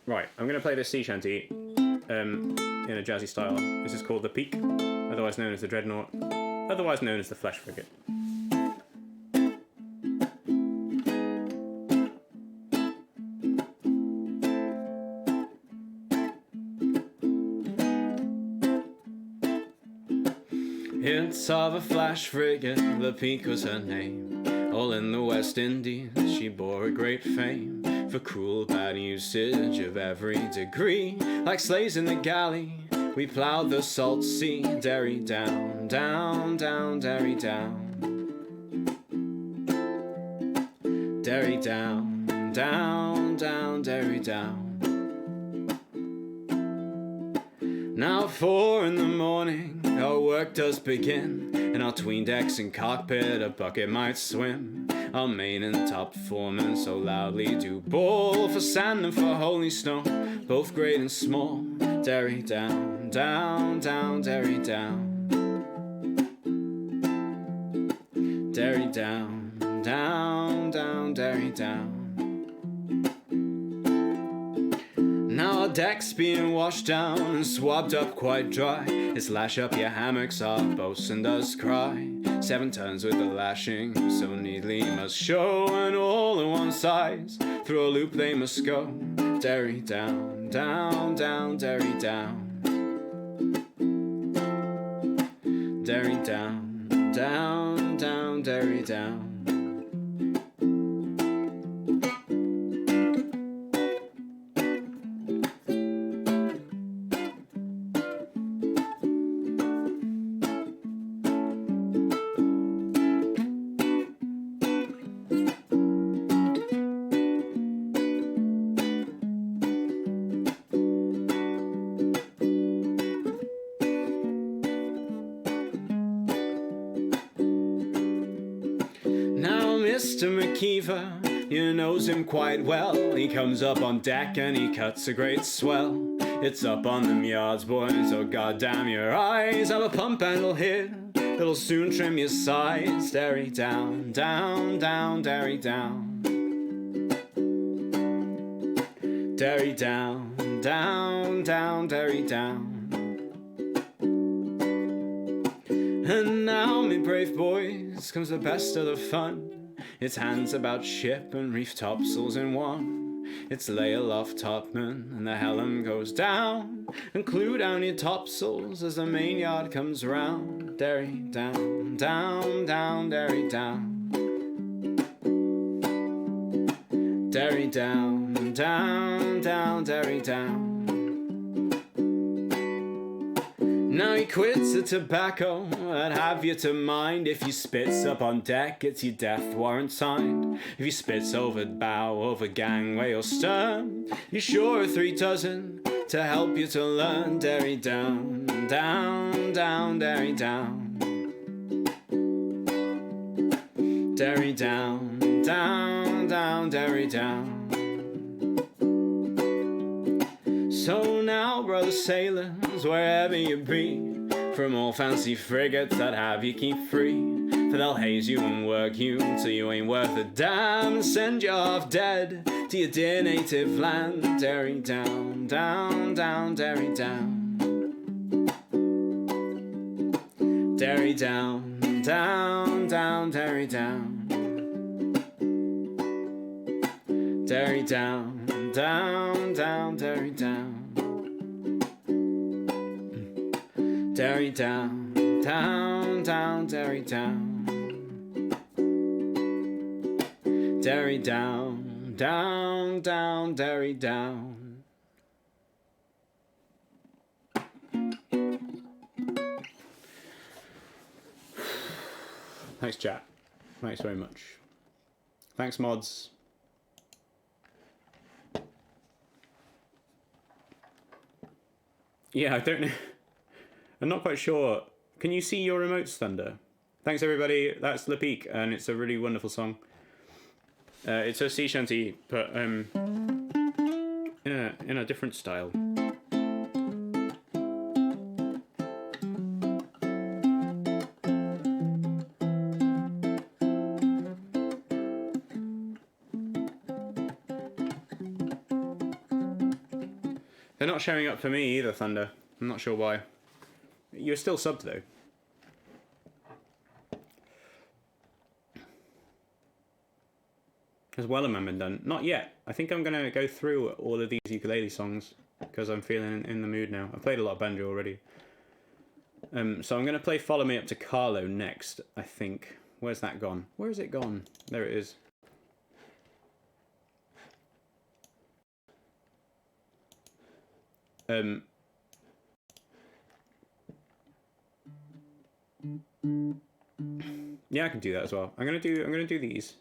A: Right, I'm going to play this sea shanty in a jazzy style. This is called The Peak, otherwise known as the Dreadnought, otherwise known as the Flesh Frigate. It's of a flash frigate, the Peak was her name. All in the West Indies, she bore a great fame for cruel bad usage of every degree. Like slaves in the galley, we ploughed the salt sea. Derry down, down, down, Derry down. Derry down, down, down, Derry down. Now 4 in the morning, our work does begin. In our tween decks and cockpit, a bucket might swim. Our main and top foremen so loudly do bawl for sand and for holy snow, both great and small. Derry down, down, down, Derry down. Derry down, down, down, Derry down. Now our deck's being washed down and swabbed up quite dry. It's lash up your hammocks, our boatswain does cry. 7 tons with the lashing, so neatly must show, and all in one size, through a loop they must go. Derry down, down, down, Derry down. Derry down, down, down, Derry down. Mr. McKeever, you knows him quite well. He comes up on deck and he cuts a great swell. It's up on them yards, boys, oh goddamn your eyes. Have a pump handle here, it'll soon trim your sides. Derry down, down, down, Derry down. Derry down, down, down, Derry down. And now, me brave boys, comes the best of the fun. It's hands about ship and reef topsails in one. It's lay aloft topman and the helm goes down. And clew down your topsails as the main yard comes round. Derry down, down, down, Derry down. Derry down, down, down, Derry down. Now he quits the tobacco, I'd have you to mind. If you spits up on deck, it's your death warrant signed. If you spits over bow, over gangway or stern, you're sure of 3 dozen to help you to learn. Derry down, down, down, Derry down. Derry down, down, down, Derry down. So now, brother sailors, wherever you be, from all fancy frigates that have you keep free, for they'll haze you and work you till you ain't worth a damn, and send you off dead to your dear native land. Derry down, down, down, Derry down. Derry down, down, down, Derry down. Derry down, down, down, Derry down. Derry down, down, down, Derry down. Derry down, down, down, Derry down. Thanks, chat. Thanks very much. Thanks, mods. Yeah, I don't know. I'm not quite sure. Can you see your remotes, Thunder? Thanks, everybody. That's Le Peak, and it's a really wonderful song. It's a sea shanty, but in a different style. They're not showing up for me either, Thunder. I'm not sure why. You're still subbed, though. Has Wellerman been done? Not yet. I think I'm going to go through all of these ukulele songs because I'm feeling in the mood now. I've played a lot of banjo already. So I'm going to play Follow Me Up to Carlo next, I think. Where's that gone? Where is it gone? There it is. Yeah, I can do that as well. I'm gonna do these.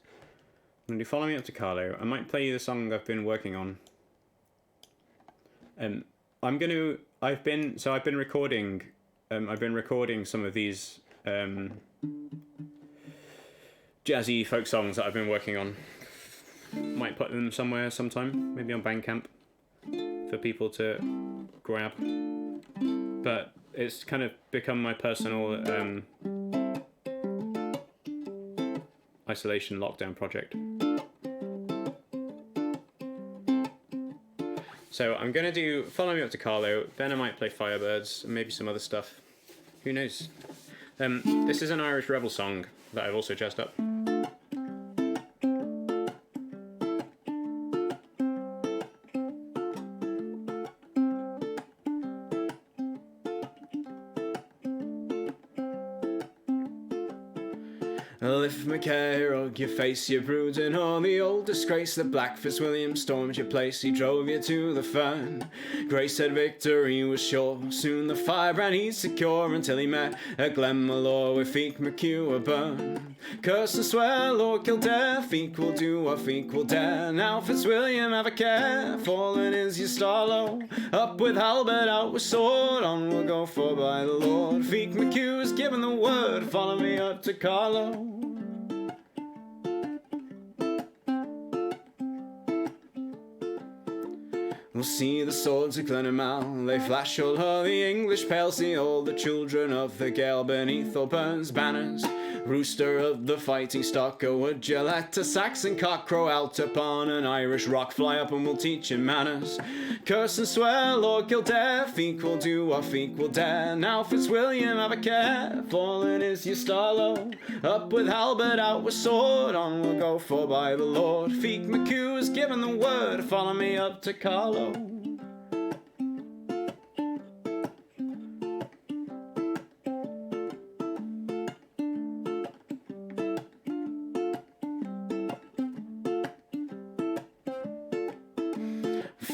A: I'm gonna do Follow Me Up to Carlo. I might play you the song I've been working on. I've been recording. I've been recording some of these jazzy folk songs that I've been working on. Might put them somewhere sometime, maybe on Bandcamp, for people to grab. But it's kind of become my personal isolation lockdown project. So I'm going to do Follow Me Up to Carlo, then I might play Firebirds, and maybe some other stuff. Who knows? This is an Irish rebel song that I've also jazzed up. Lift my care, hug your face, you're brooding on the old disgrace that Black Fitzwilliam stormed your place, he drove you to the fern. Grace said victory was sure, soon the firebrand he's secure, until he met at Glenmalure with Feek McHugh a burn. Curse and swear, Lord Kildare, Feek will do what Feek will dare. Now Fitzwilliam have a care, fallen is your Starlow. Up with halberd, out with sword, on we'll go for by the Lord. Feek McHugh has given the word, follow me up to Carlo. We'll see the swords of Glenelmal, they flash all o'er the English pale, see all the children of the Gael beneath Auburn's banners. Rooster of the fighting stock, oh would you let a Saxon cock crow out upon an Irish rock? Fly up and we'll teach him manners. Curse and swear, Lord Kildare, Feek will do what Feek will dare. Now Fitzwilliam have a care, fallen is your Starlow. Up with halberd, out with sword, on we'll go for by the Lord. Feek McHugh has given the word, follow me up to Carlo.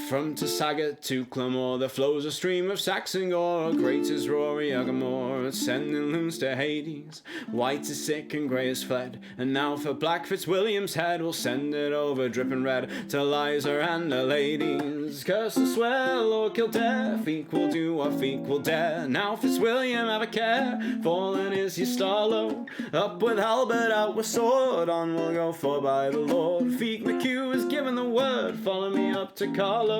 A: From Tasagat to Clamore, there flows a stream of Saxon gore. Great is Rory Agamore, sending loons to Hades. White is sick and grey is fled, and now for Black Fitzwilliam's head, we'll send it over dripping red to Liza and the ladies. Curse and swear, Lord Kildare, Feek will do what Feek will dare. Now Fitzwilliam have a care, fallen is your Starlow. Up with halberd, out with sword, on we'll go for by the Lord. Feek McHugh has given the word, follow me up to Carlo.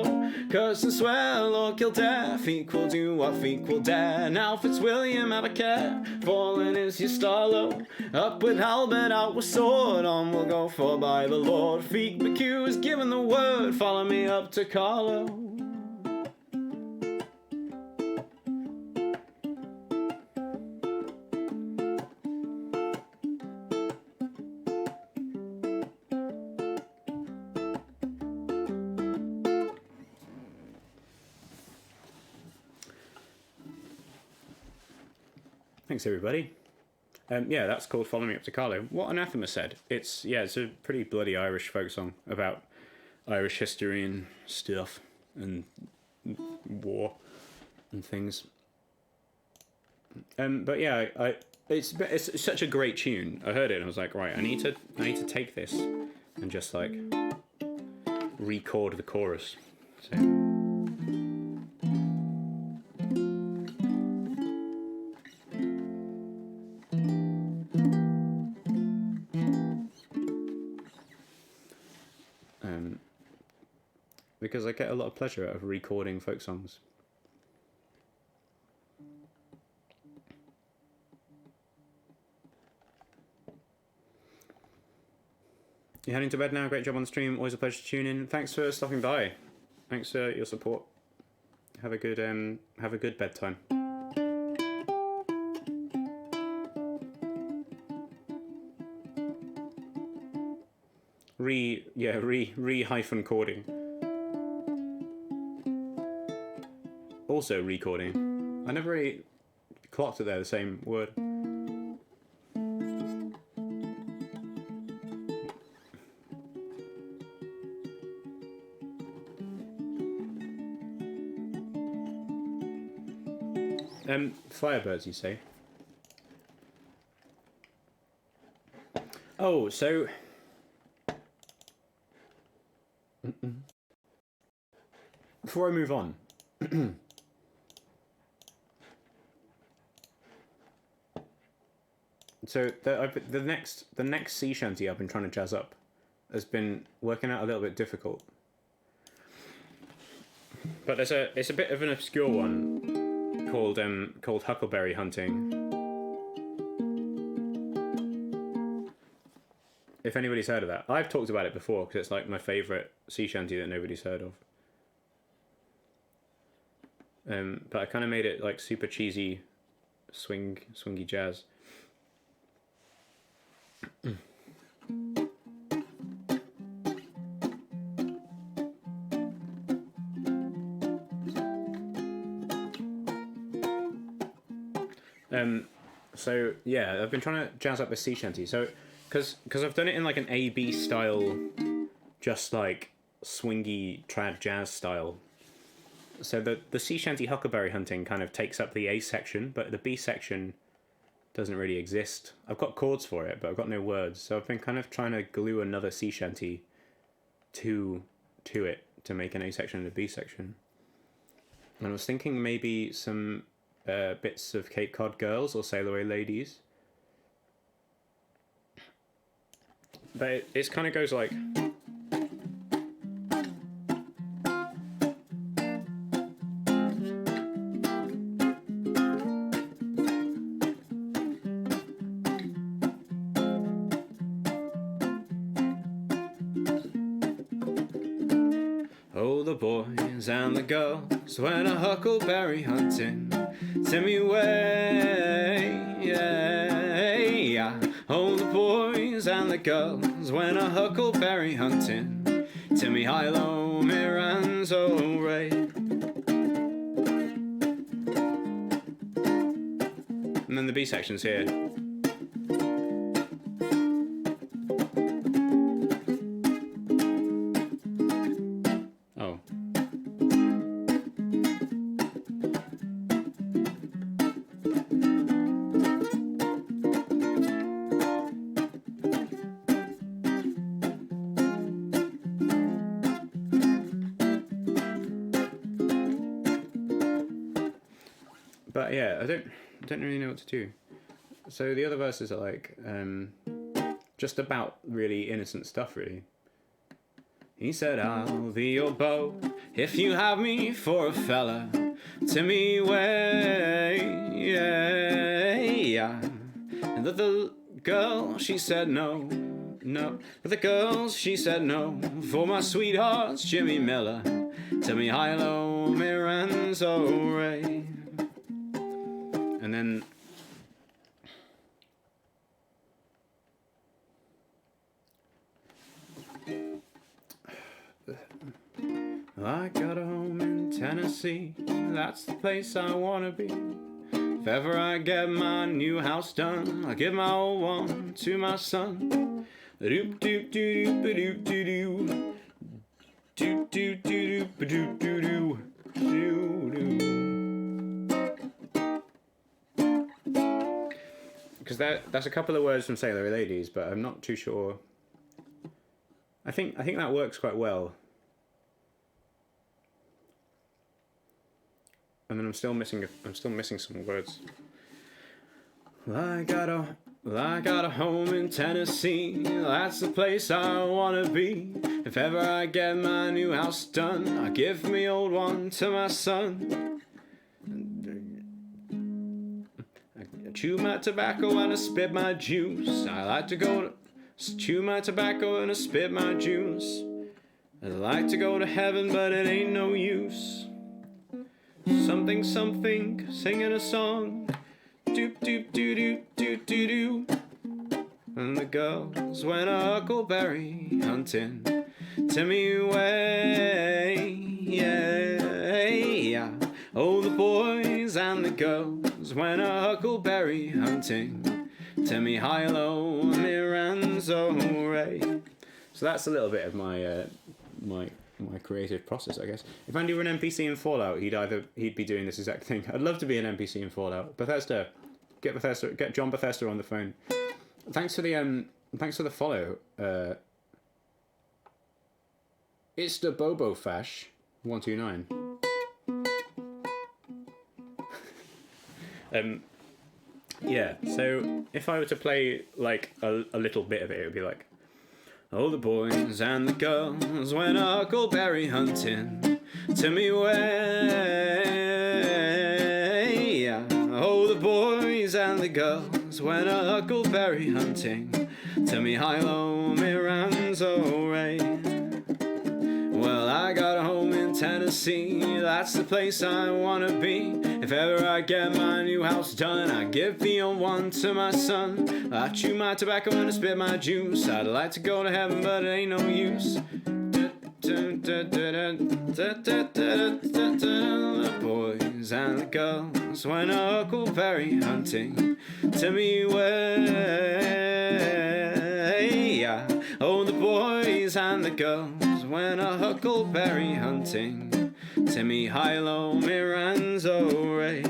A: Curse and swear, Lord Kildare, Feek will do what Feek will dare. Now Fitzwilliam have a care, fallen is your Starlow. Up with halberd, out with sword, on we'll go for by the Lord. Feek McHugh has given the word, follow me up to Carlo. Thanks everybody. Yeah, that's called Follow Me Up to Carlo. What Anathema said. It's a pretty bloody Irish folk song about Irish history and stuff and war and things. But yeah, it's such a great tune. I heard it and I was like, right, I need to take this and just like record the chorus. So. Because I get a lot of pleasure out of recording folk songs. You're heading to bed now. Great job on the stream. Always a pleasure to tune in. Thanks for stopping by. Thanks for your support. Have a good bedtime. Re-cording. Also recording. I never really clocked it there, the same word. Firebirds, you say? Oh, so... Before I move on, So the next sea shanty I've been trying to jazz up has been working out a little bit difficult. But it's a bit of an obscure one called Huckleberry Hunting. If anybody's heard of that, I've talked about it before because it's like my favourite sea shanty that nobody's heard of. But I kind of made it like super cheesy, swingy jazz. So yeah, I've been trying to jazz up the sea shanty. So, because I've done it in like an A-B style, just like swingy trad jazz style. So the sea shanty Huckleberry Hunting kind of takes up the A section, but the B section doesn't really exist. I've got chords for it, but I've got no words. So I've been kind of trying to glue another sea shanty to it to make an A section and a B section. And I was thinking maybe some bits of Cape Cod Girls or Sail Away Ladies. But it kind of goes like... Oh, the boys and the girls went a huckleberry hunting. Tell me where, yeah. Oh, the boys and the girls went a huckleberry hunting. Tell me high, low, Miran's ray. And then the B section's here. Oh. But yeah, I don't really know what to do. So the other verses are like just about really innocent stuff, really. He said, I'll be your beau if you have me for a fella. To me way, yeah. And the girl, she said no. But the girls, she said no. For my sweetheart's Jimmy Miller. Tell me hi, low, Miran's Ray. And then I got a home in Tennessee, that's the place I wanna be. If ever I get my new house done, I'll give my old one to my son. Doop doop doop doop doop doop doop doop doop doop doop. Because that's a couple of words from Sail Away Ladies, but I'm not too sure. I think that works quite well. And then I'm still missing some words. Well, I got a home in Tennessee, that's the place I wanna be. If ever I get my new house done, I'll give me old one to my son. I chew my tobacco and I spit my juice. I like to go to chew my tobacco and I spit my juice. I like to go to heaven, but it ain't no use. Something, singing a song. Doop, doop, doo, doo, doo, doo, doo. And the girls went huckleberry hunting. Tell me way, yeah. Oh, the boys and the girls went huckleberry hunting. Tell me hi, low, Miran's ray. So that's a little bit of my my creative process, I guess. If Andy were an NPC in Fallout, he'd be doing this exact thing. I'd love to be an NPC in Fallout. Bethesda, get John Bethesda on the phone. Thanks for the follow. It's the Bobo Fash 129. Yeah, so if I were to play like a little bit of it, it would be like, oh, the boys and the girls went huckleberry hunting to me way. Oh, the boys and the girls went huckleberry hunting to me high-low, me Ranzo-Ray. Well, I got a home in Tennessee, that's the place I wanna be. If ever I get my new house done, I give the old one to my son. I chew my tobacco and I spit my juice. I'd like to go to heaven, but it ain't no use. The boys and the girls went huckleberry hunting to me way. Oh, the boys and the girls went huckleberry hunting to me high-low, me Ranzo-Ray.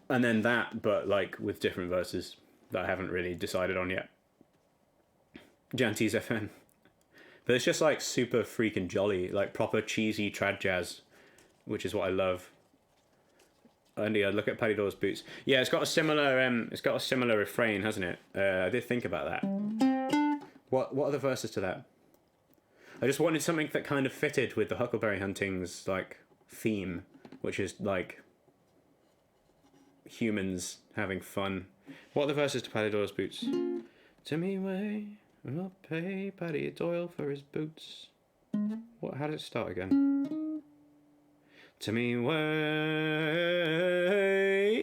A: And then that, but like with different verses that I haven't really decided on yet. Janty's FN. But it's just like super freaking jolly, like proper cheesy trad jazz, which is what I love. And yeah, look at Paddy Doyle's boots. Yeah, it's got a similar refrain, hasn't it? I did think about that. What are the verses to that? I just wanted something that kind of fitted with the Huckleberry Hunting's like theme, which is like humans having fun. What are the verses to Paddy Doyle's boots? To me way, we'll pay Paddy Doyle for his boots. What? How does it start again? To me way,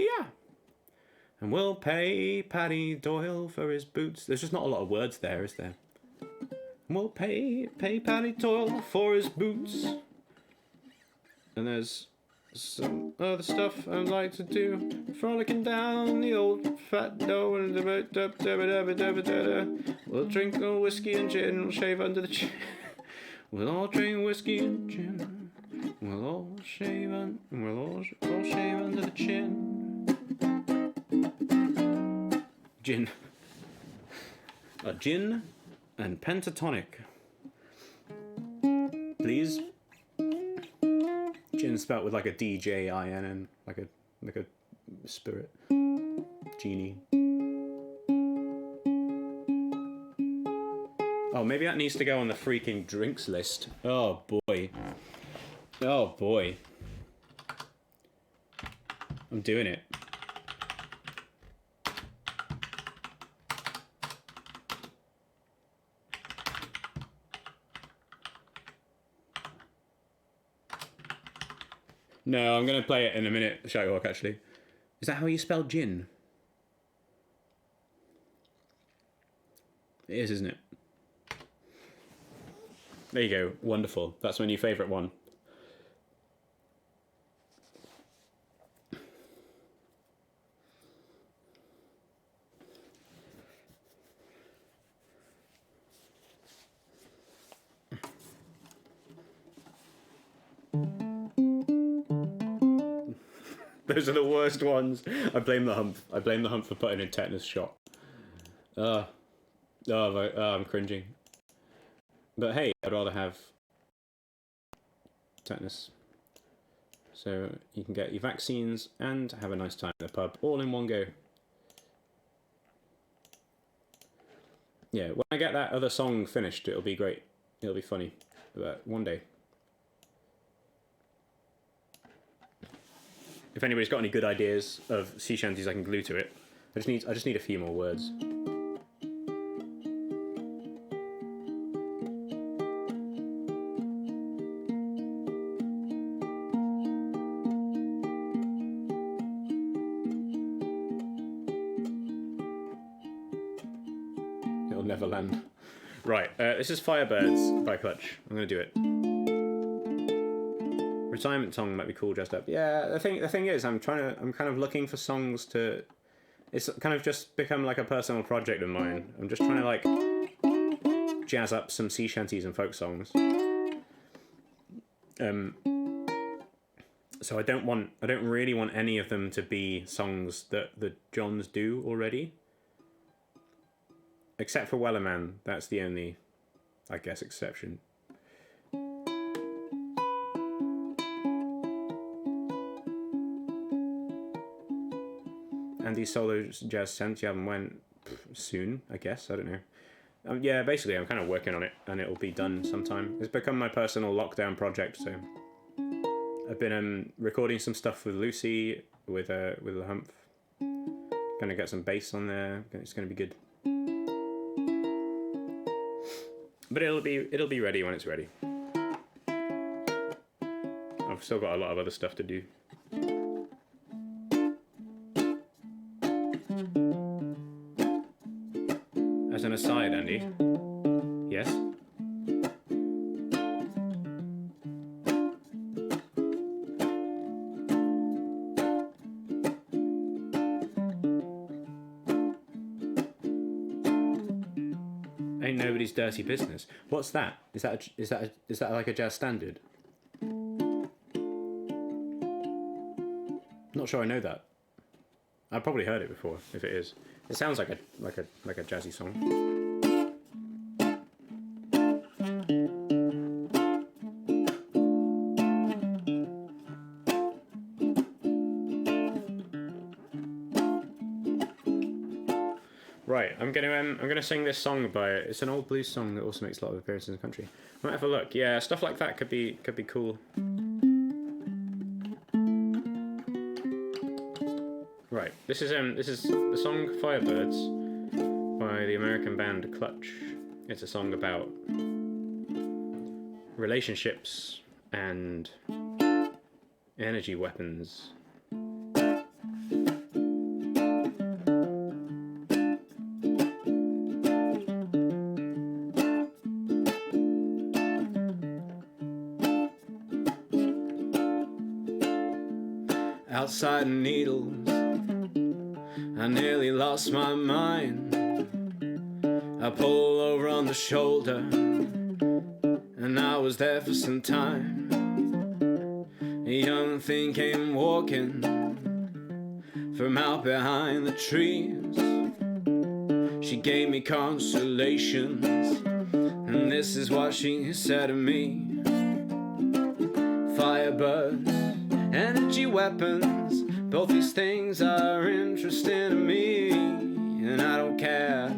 A: yeah. And we'll pay Paddy Doyle for his boots. There's just not a lot of words there, is there? And we'll pay Paddy Doyle for his boots. And there's some other stuff I'd like to do. Frolicking down the old fat dough. We'll drink a whiskey and gin. We'll shave under the chin. We'll all drink whiskey and gin. We'll all shave under the chin. Gin. A gin and pentatonic. Please. Gin spelt with like a D-J-I-N-N, like a spirit. Genie. Oh, maybe that needs to go on the freaking drinks list. Oh boy. Oh boy. I'm doing it. No, I'm going to play it in a minute, Shagwalk, actually. Is that how you spell gin? It is, isn't it? There you go. Wonderful. That's my new favourite one. Those are the worst ones. I blame the hump. I blame the hump for putting in tetanus shot. I'm cringing. But hey, I'd rather have tetanus. So you can get your vaccines and have a nice time at the pub all in one go. Yeah, when I get that other song finished, it'll be great. It'll be funny. But one day. If anybody's got any good ideas of sea shanties I can glue to it, I just need a few more words. It'll never land. Right, this is Firebirds by Clutch. I'm gonna do it. Retirement song might be cool dressed up. Yeah, the thing is, I'm kind of looking for songs to. It's kind of just become like a personal project of mine. I'm just trying to like jazz up some sea shanties and folk songs. So I don't really want any of them to be songs that the Johns do already. Except for Wellerman, that's the only, I guess, exception. Andy's solo jazz sense. You haven't went soon, I guess. I don't know. Yeah, basically, I'm kind of working on it, and it'll be done sometime. It's become my personal lockdown project, so I've been recording some stuff with Lucy, with the Humph. Gonna get some bass on there. It's gonna be good. But it'll be ready when it's ready. I've still got a lot of other stuff to do. As an aside, Andy. Yes? Ain't nobody's dirty business. What's that? Is that like a jazz standard? Not sure I know that. I've probably heard it before. If it is, it sounds like a jazzy song. Right, I'm gonna sing this song by. It's an old blues song that also makes a lot of appearances in the country. I might have a look. Yeah, stuff like that could be cool. Right, this is the song Firebirds by the American band Clutch. It's a song about relationships and energy weapons. Outside needles, I nearly lost my mind. I pulled over on the shoulder, and I was there for some time. A young thing came walking from out behind the trees. She gave me consolations, and this is what she said to me. Firebirds, energy weapons, both these things are interesting to me. And I don't care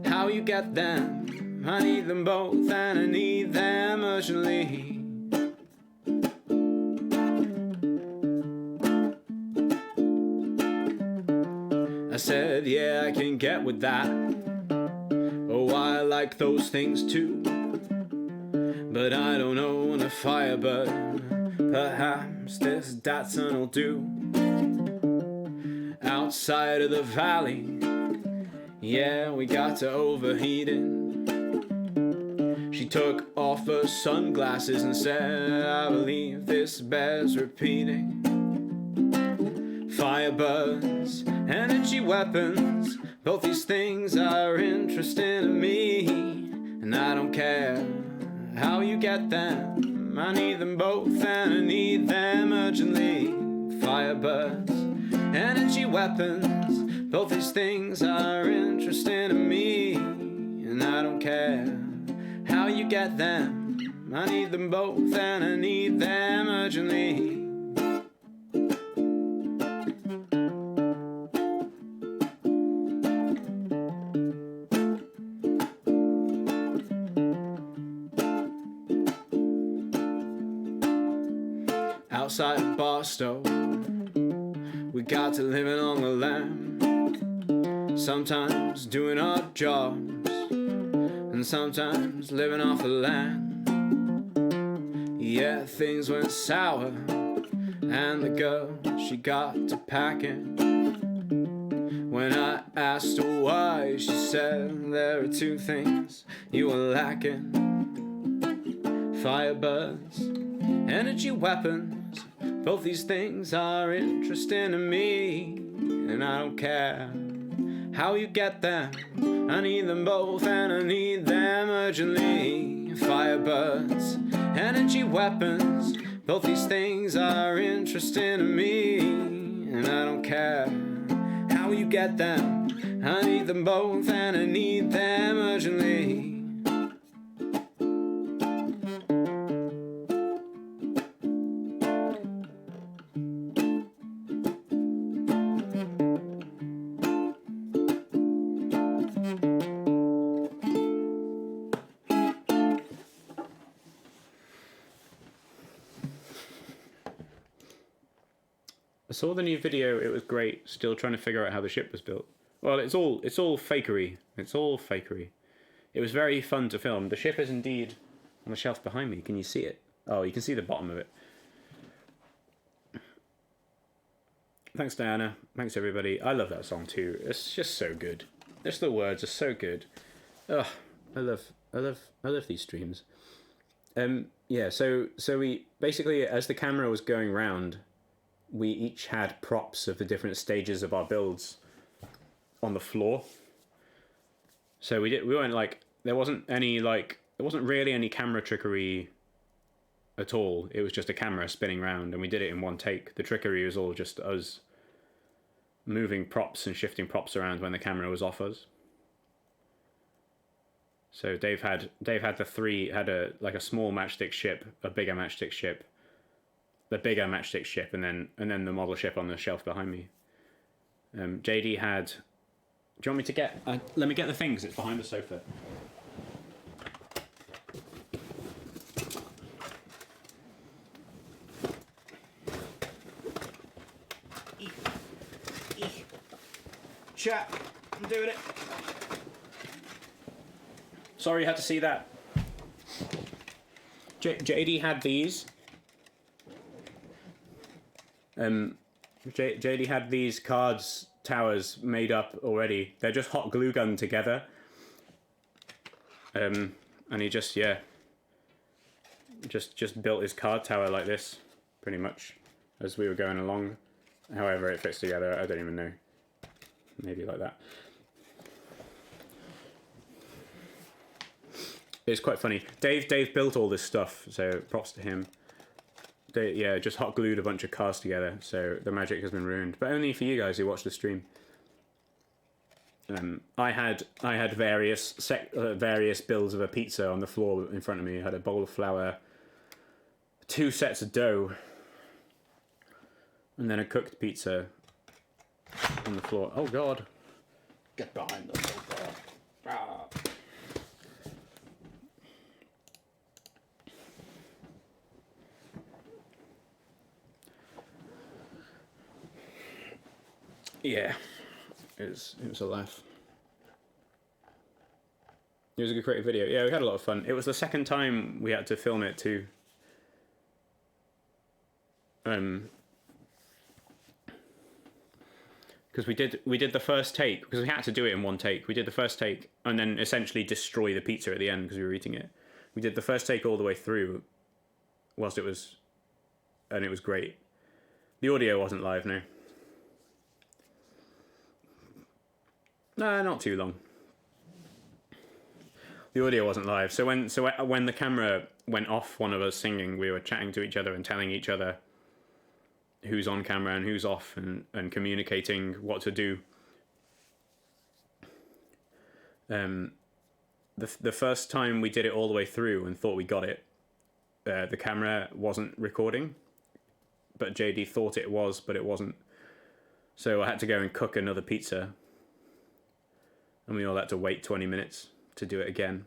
A: how you get them, I need them both and I need them urgently. I said, yeah, I can get with that. Oh, I like those things too. But I don't own a Firebird. Perhaps this Datsun will do. Outside of the valley, yeah, we got to overheating. She took off her sunglasses and said, I believe this bears repeating. Firebirds, energy weapons, both these things are interesting to me. And I don't care how you get them, I need them both and I need them urgently. Firebirds, energy weapons, both these things are interesting to me. And I don't care how you get them, I need them both and I need them urgently. Outside of Barstow, we got to living on the lam. Sometimes doing odd jobs, and sometimes living off the land. Yeah, things went sour, and the girl, she got to packing. When I asked her why, she said, there are two things you were lacking. Firebirds, energy weapons, both these things are interesting to me. And I don't care how you get them, I need them both and I need them urgently. Firebirds, energy weapons, both these things are interesting to me. And I don't care how you get them, I need them both and I need them urgently. saw the new video. It was great. Still trying to figure out how the ship was built. Well, it's all fakery. It's all fakery. It was very fun to film. The ship is indeed on the shelf behind me. Can you see it? Oh, you can see the bottom of it. Thanks, Diana. Thanks, everybody. I love that song too. It's just so good. Just the words are so good. Ugh, I love these streams. Yeah. So we basically, as the camera was going round, we each had props of the different stages of our builds on the floor. So we weren't like, there wasn't really any camera trickery at all. It was just a camera spinning round, and we did it in one take. The trickery was all just us moving props and shifting props around when the camera was off us. So Dave had a small matchstick ship, a bigger matchstick ship, the bigger matchstick ship, and then the model ship on the shelf behind me. JD had. Do you want me to get? Let me get the thing, because it's behind the sofa. Chat, I'm doing it. Sorry you had to see that. JD had these. JD had these cards towers made up already. They're just hot glue gun together. And he just built his card tower like this, pretty much, as we were going along. However it fits together, I don't even know. Maybe like that. It's quite funny. Dave built all this stuff, so props to him. They just hot glued a bunch of cars together, so the magic has been ruined. But only for you guys who watch the stream. I had various builds of a pizza on the floor in front of me. I had a bowl of flour, 2 sets of dough, and then a cooked pizza on the floor. Oh God! Get behind the sofa. Ah. Yeah, it was a laugh. It was a good creative video. Yeah, we had a lot of fun. It was the second time we had to film it too. Because we did the first take, because we had to do it in one take. We did the first take and then essentially destroy the pizza at the end because we were eating it. We did the first take all the way through, and it was great. The audio wasn't live, no. No, not too long. The audio wasn't live. So when the camera went off, one of us singing, we were chatting to each other and telling each other who's on camera and who's off, and communicating what to do. The first time we did it all the way through and thought we got it, the camera wasn't recording, but JD thought it was, but it wasn't. So I had to go and cook another pizza, and we all had to wait 20 minutes to do it again.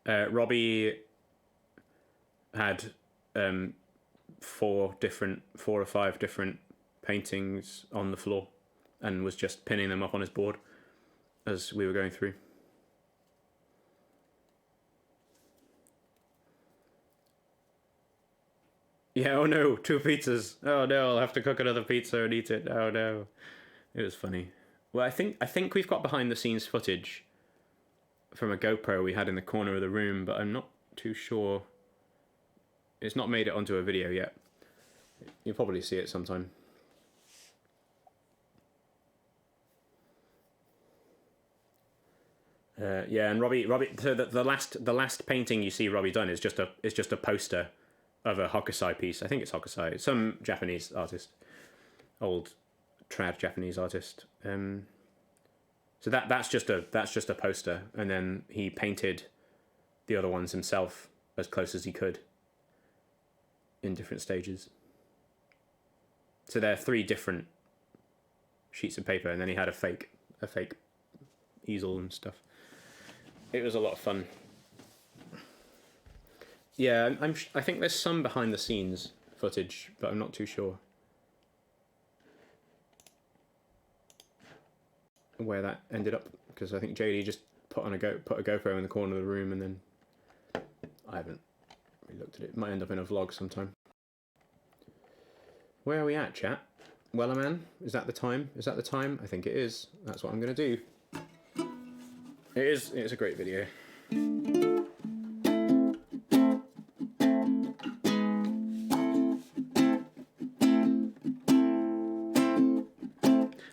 A: Robbie had 4 or 5 different paintings on the floor and was just pinning them up on his board as we were going through. Yeah, oh no, 2 pizzas. Oh no, I'll have to cook another pizza and eat it. Oh no. It was funny. Well, I think we've got behind the scenes footage from a GoPro we had in the corner of the room, but I'm not too sure. It's not made it onto a video yet. You'll probably see it sometime. Yeah, and Robbie. So the last painting you see Robbie done is just a poster of a Hokusai piece. I think it's Hokusai. Some Japanese artist, old trad Japanese artist. So that's just a poster, and then he painted the other ones himself as close as he could in different stages. So there are 3 different sheets of paper, and then he had a fake easel and stuff. It was a lot of fun. Yeah, I think there's some behind the scenes footage, but I'm not too sure where that ended up, because I think JD just put a GoPro in the corner of the room, and then I haven't really looked at it. It might end up in a vlog sometime. Where are we at, chat? Wellerman, is that the time? Is that the time? I think it is. That's what I'm gonna do. It is. It's a great video.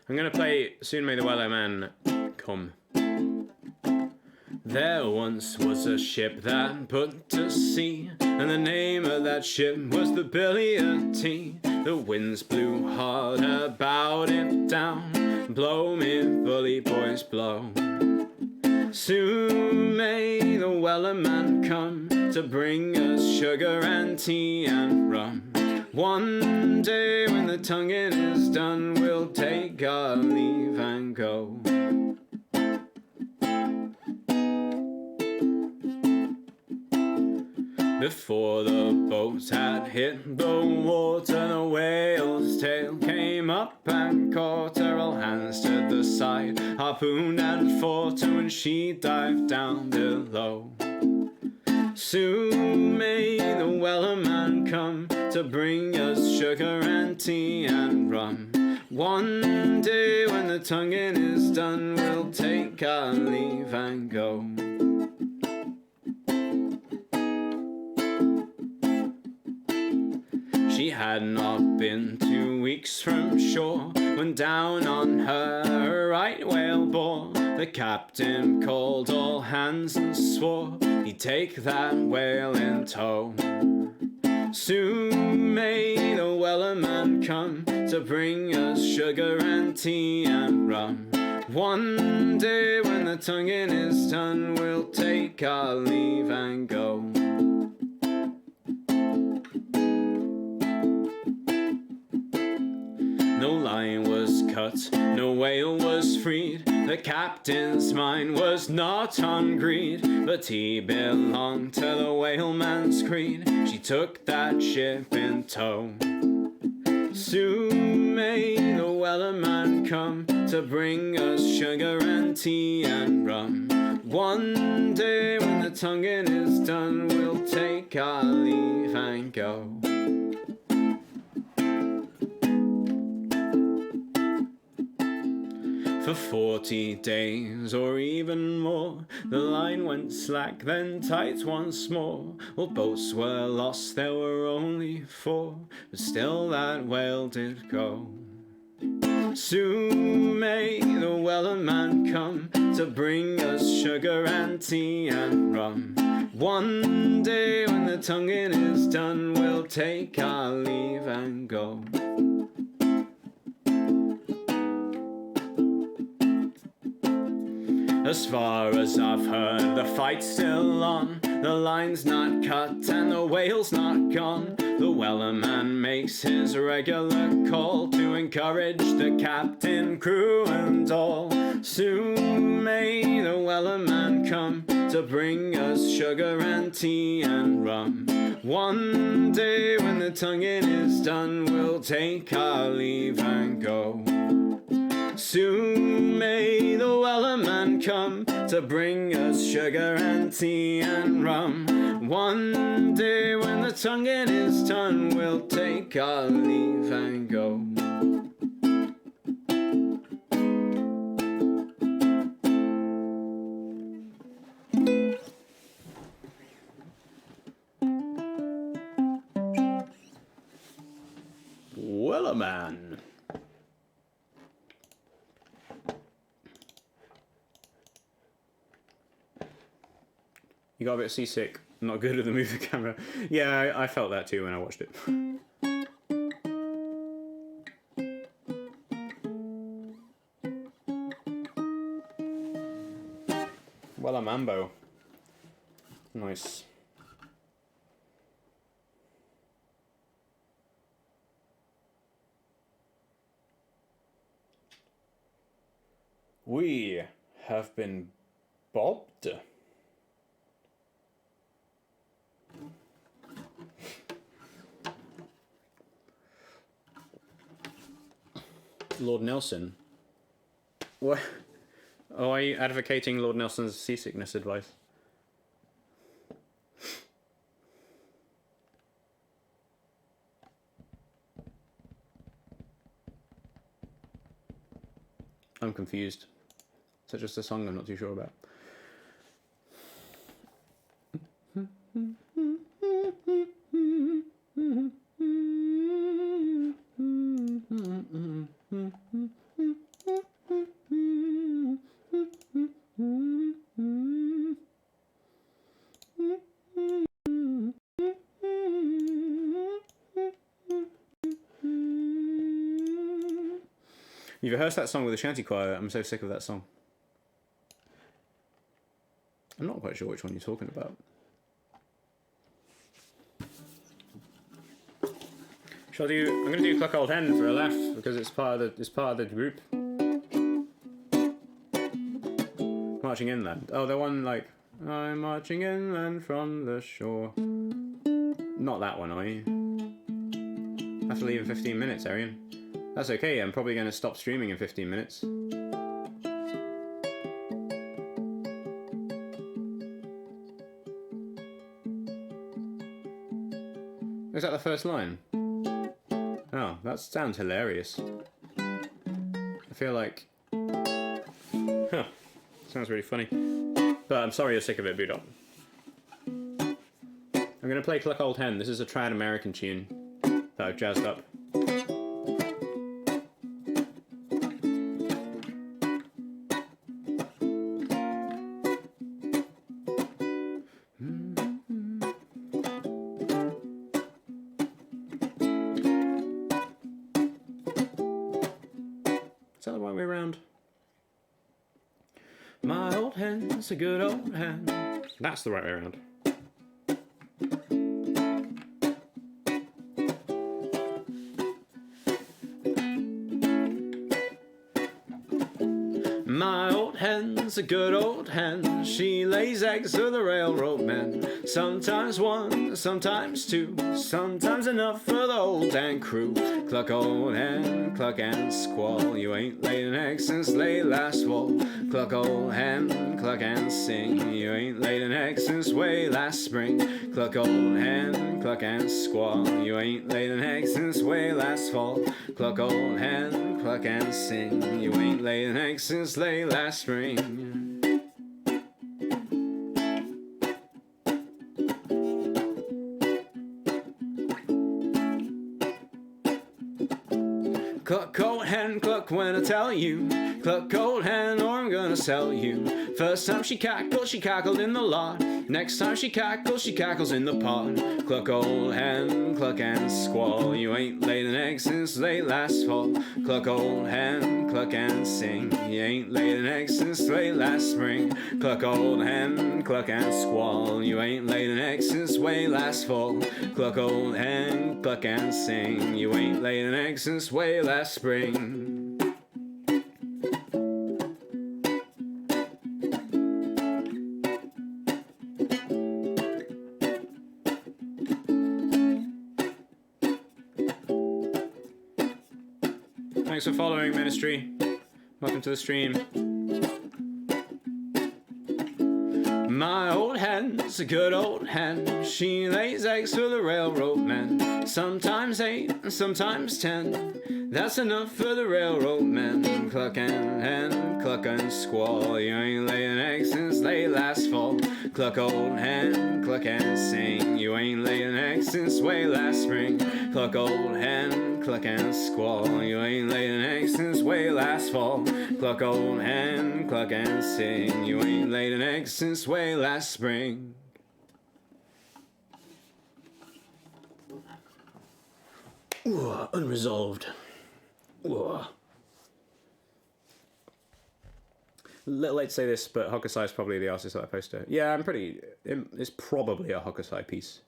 A: I'm gonna play Soon May the Wellerman come. There once was a ship that put to sea, and the name of that ship was the Billy of Tea. The winds blew hard about it down, blow me bully boys blow. Soon may the Wellerman come to bring us sugar and tea and rum. One day when the tonguing is done, we'll take our leave and go. Before the boat had hit the water, the whale's tail came up and caught her. All hands to the side, harpooned and fought her when she dived down below. Soon may the Wellerman come to bring us sugar and tea and rum. One day when the tonguing is done, we'll take our leave and go. She had not been 2 weeks from shore when down on her a right whale bore. The captain called all hands and swore he'd take that whale in tow. Soon may the Wellerman come to bring us sugar and tea and rum. One day when the tonguing is done, we'll take our leave and go. No line was cut, no whale was freed. The captain's mind was not on greed, but he belonged to the whaleman's creed. She took that ship in tow. Soon may the Wellerman come to bring us sugar and tea and rum. One day when the tonguing is done, we'll take our leave and go. For 40 days or even more, the line went slack, then tight once more. All boats were lost, there were only 4, but still that whale did go. Soon may the Wellerman come to bring us sugar and tea and rum. One day when the tonguing is done, we'll take our leave and go. As far as I've heard, the fight's still on. The line's not cut and the whale's not gone. The Wellerman makes his regular call to encourage the captain, crew and all. Soon may the Wellerman come to bring us sugar and tea and rum. One day when the tonguing is done, we'll take our leave and go. Soon may the Wellerman come to bring us sugar and tea and rum. One day when the tonguing is done, we'll take our leave and go. Wellerman. You got a bit seasick, not good at the movie camera. Yeah, I felt that too when I watched it. Wellermambo. Nice. We have been bobbed. Lord Nelson. What? Oh, are you advocating Lord Nelson's seasickness advice? I'm confused. Is that just a song I'm not too sure about? You've rehearsed that song with a shanty choir. I'm so sick of that song. I'm not quite sure which one you're talking about. Shall I do? I'm going to do Cluck Old Hen for a laugh because it's part of the group. Marching inland. Oh, the one like I'm marching inland from the shore. Not that one, are you? I have to leave in 15 minutes, Arian. That's okay. I'm probably going to stop streaming in 15 minutes. Is that the first line? Oh, that sounds hilarious. I feel like... Huh. Sounds really funny. But I'm sorry you're sick of it, Boodop. I'm going to play Cluck Old Hen. This is a trad American tune that I've jazzed up. My old hen's a good old hen. That's the right way around. My old hen's a good old hen. She lays eggs for the railroad men. Sometimes one, sometimes two, sometimes enough for the old and crew. Cluck old hen, cluck and squall. You ain't laid an egg since late last fall. Cluck old hen, cluck and sing. You ain't laid an egg since way last spring. Cluck old hen, cluck and squall. You ain't laid an egg since way last fall. Cluck old hen, cluck and sing. You ain't laid an egg since late last spring. Cluck old hen, cluck when I tell you. Cluck old hen or I'm gonna sell you. First time she cackled in the lot. Next time she cackles in the pot. Cluck old hen, cluck and squall. You ain't laid an egg since late last fall. Cluck old hen, cluck and sing. You ain't laid an egg since late last spring. Cluck old hen, cluck and squall. You ain't laid an egg since way last fall. Cluck old hen, cluck and sing. You ain't laid an egg since way last spring. Thanks for following, Ministry. Welcome to the stream. My old hen's a good old hen. She lays eggs for the railroad men. Sometimes 8 and sometimes 10. That's enough for the railroad men. Cluck and hen, cluck and squall. You ain't laid an egg since late last fall. Cluck old hen, cluck and sing. You ain't laid an egg since way last spring. Cluck old hen, cluck and squall. You ain't laid an egg since way last fall. Cluck old hen, cluck and sing. You ain't laid an egg since way last spring. Ooh, unresolved. Ooh. A little late to say this, but Hokusai is probably the artist that I posted. Yeah, it's probably a Hokusai piece.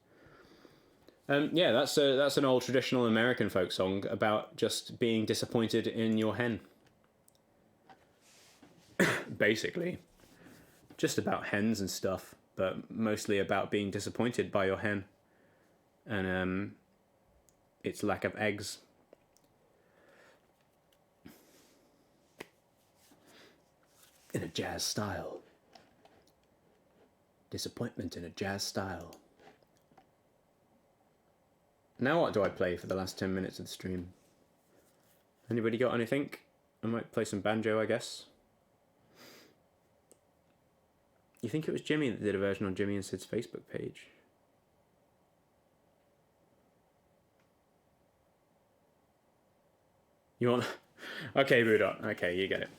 A: Yeah, that's an old traditional American folk song about just being disappointed in your hen. Basically. Just about hens and stuff, but mostly about being disappointed by your hen. And its lack of eggs. in a jazz style. Disappointment in a jazz style. Now what do I play for the last 10 minutes of the stream? Anybody got anything? I might play some banjo, I guess. You think it was Jimmy that did a version on Jimmy and Sid's Facebook page? You want... Okay, Rudolph. Okay, you get it.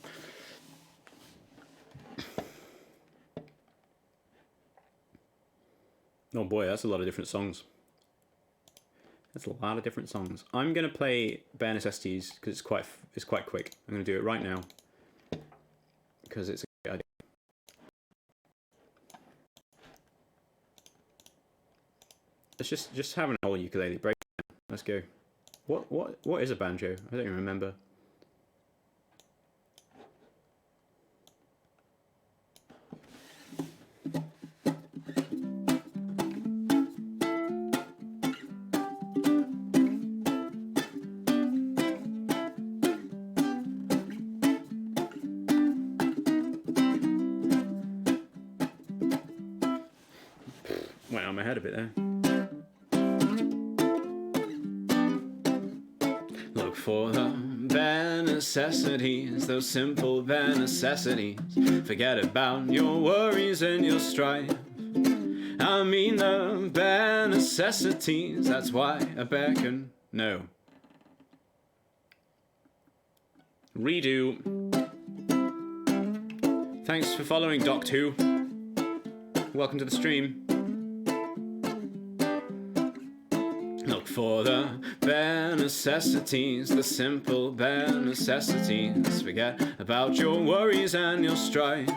A: Oh boy, that's a lot of different songs. That's a lot of different songs. I'm gonna play Bare Necessities because it's quite quick. I'm gonna do it right now because it's a good idea. Let's just have an whole ukulele break. Let's go. What is a banjo? I don't even remember. Went out of my head a bit there. Look for the bare necessities, those simple bare necessities. Forget about your worries and your strife. I mean the bare necessities, that's why I beckon. No. Redo. Thanks for following Doc2. Welcome to the stream. Look for the bare necessities, the simple bare necessities. Forget about your worries and your strife.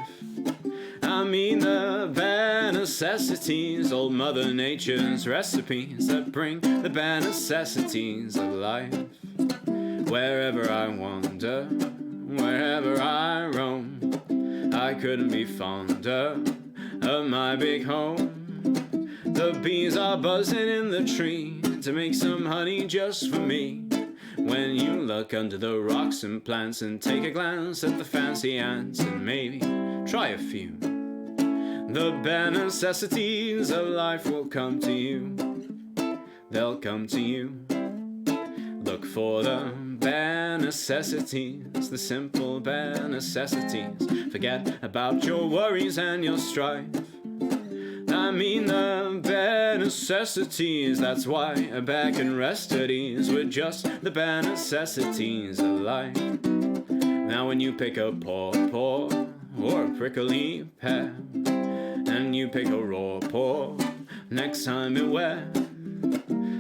A: I mean the bare necessities, old Mother Nature's recipes that bring the bare necessities of life. Wherever I wander, wherever I roam, I couldn't be fonder of my big home. The bees are buzzing in the tree to make some honey just for me. When you look under the rocks and plants and take a glance at the fancy ants and maybe try a few, the bare necessities of life will come to you. They'll come to you. Look for the bare necessities, the simple bare necessities. Forget about your worries and your strife. I mean the bare necessities, that's why I beckon rest at ease with just the bare necessities of life. Now when you pick a pawpaw or a prickly pear, and you pick a raw paw, next time beware.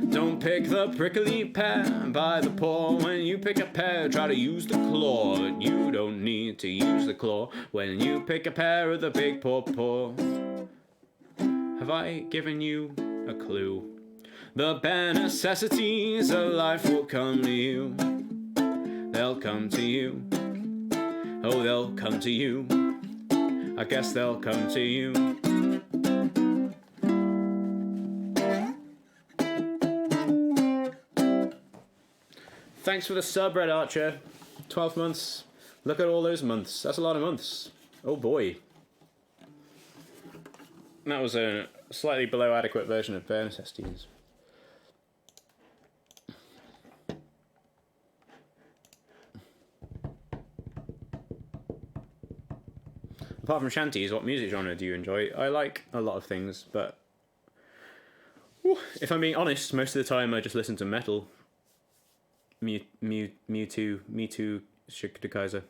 A: Don't pick the prickly pear by the paw. When you pick a pear, try to use the claw, but you don't need to use the claw when you pick a pear of the big pawpaw. Have I given you a clue? The bare necessities of life will come to you. They'll come to you. Oh, they'll come to you. I guess they'll come to you. Thanks for the sub, Red Archer. 12 months. Look at all those months. That's a lot of months. Oh boy. That was a slightly below adequate version of Bare Necessities. Apart from shanties, what music genre do you enjoy? I like a lot of things, but if I'm being honest, most of the time I just listen to metal. Mewtwo, Shikadakaiser.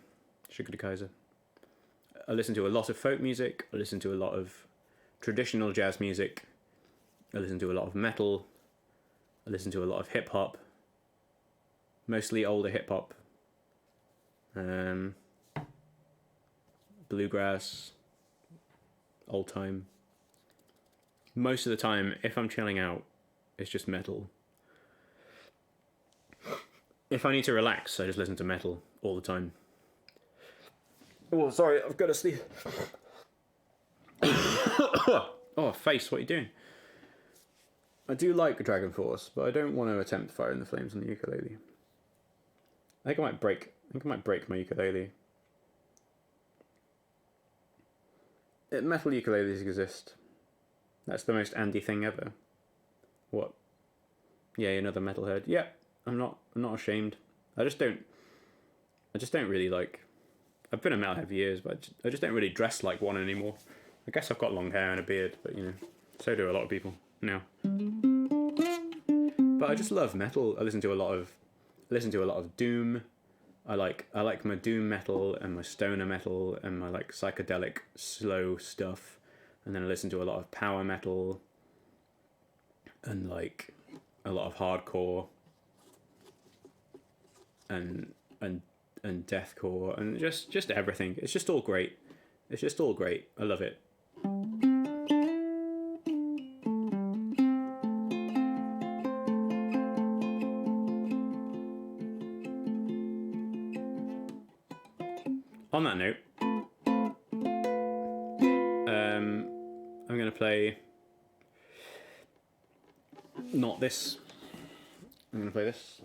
A: I listen to a lot of folk music. I listen to a lot of traditional jazz music. I listen to a lot of metal. I listen to a lot of hip hop. Mostly older hip hop. Bluegrass. Old time. Most of the time, if I'm chilling out, it's just metal. If I need to relax, I just listen to metal all the time. Oh, sorry, I've got to sleep. Oh, face, what are you doing? I do like Dragon Force, but I don't want to attempt Fire in the Flames on the ukulele. I think I might break my ukulele. Metal ukuleles exist. That's the most Andy thing ever. What? Yeah, another metalhead. Yeah, I'm not ashamed. I just don't really like. I've been a metalhead for years, but I just don't really dress like one anymore. I guess I've got long hair and a beard, but you know, so do a lot of people now. But I just love metal. I listen to a lot of doom. I like my doom metal and my stoner metal and my like psychedelic slow stuff, and then I listen to a lot of power metal and like a lot of hardcore and deathcore and just everything. It's just all great. It's just all great. I love it. On that note, I'm going to play not this. I'm going to play this.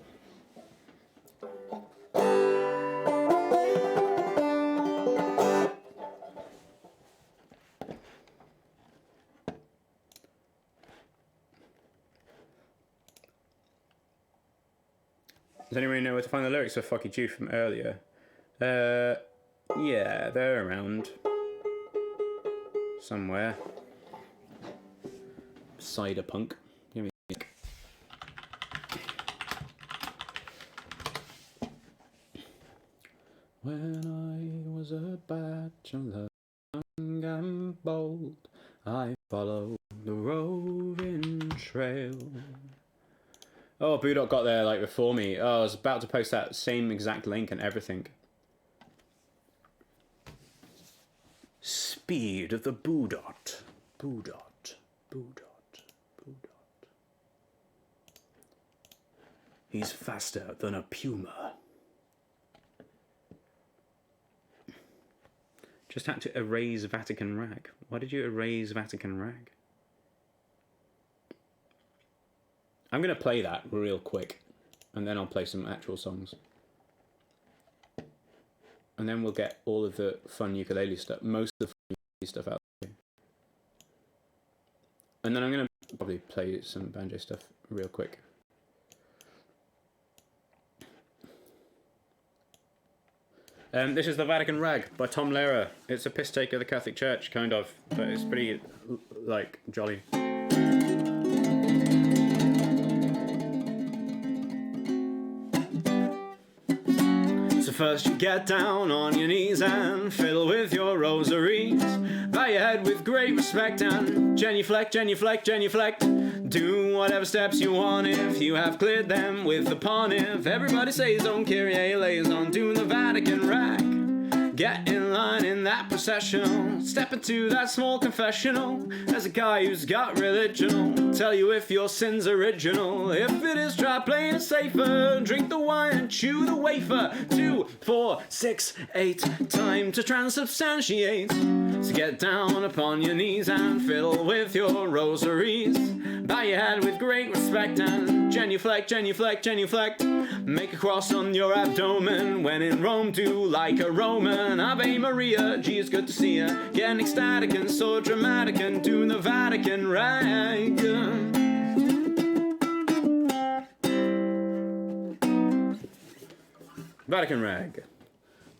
A: Does anybody know where to find the lyrics for Fuck You Jew from earlier? Yeah, they're around somewhere. Cider punk. Give me a sec. When I was a bachelor, young and bold, I followed the roving trail. Oh, Boodot got there like before me. Oh, I was about to post that same exact link and everything. Speed of the Boodot. Boodot. Boodot. Boodot. He's faster than a puma. Just had to erase Vatican Rag. Why did you erase Vatican Rag? I'm going to play that real quick, and then I'll play some actual songs. And then we'll get all of the fun ukulele stuff, most of the fun ukulele stuff out there. And then I'm going to probably play some banjo stuff real quick. This is The Vatican Rag by Tom Lehrer. It's a piss take of the Catholic Church, kind of, but it's pretty, like, jolly. So first you get down on your knees and fiddle with your rosaries. Bow your head with great respect and genuflect, genuflect, genuflect. Do whatever steps you want if you have cleared them with the pontiff. Everybody says on Kyrie eleison, doing the Vatican Rag. Get in line in that processional, step into that small confessional. There's a guy who's got religion, tell you if your sin's original. If it is, try playing it safer, drink the wine and chew the wafer. 2, 4, 6, 8, time to transubstantiate. So get down upon your knees and fiddle with your rosaries. Bow your head with great respect and genuflect, genuflect, genuflect. Make a cross on your abdomen. When in Rome, do like a Roman. Ave Maria, gee, it's good to see ya. Getting ecstatic and so dramatic and doing the Vatican Rag. Vatican Rag.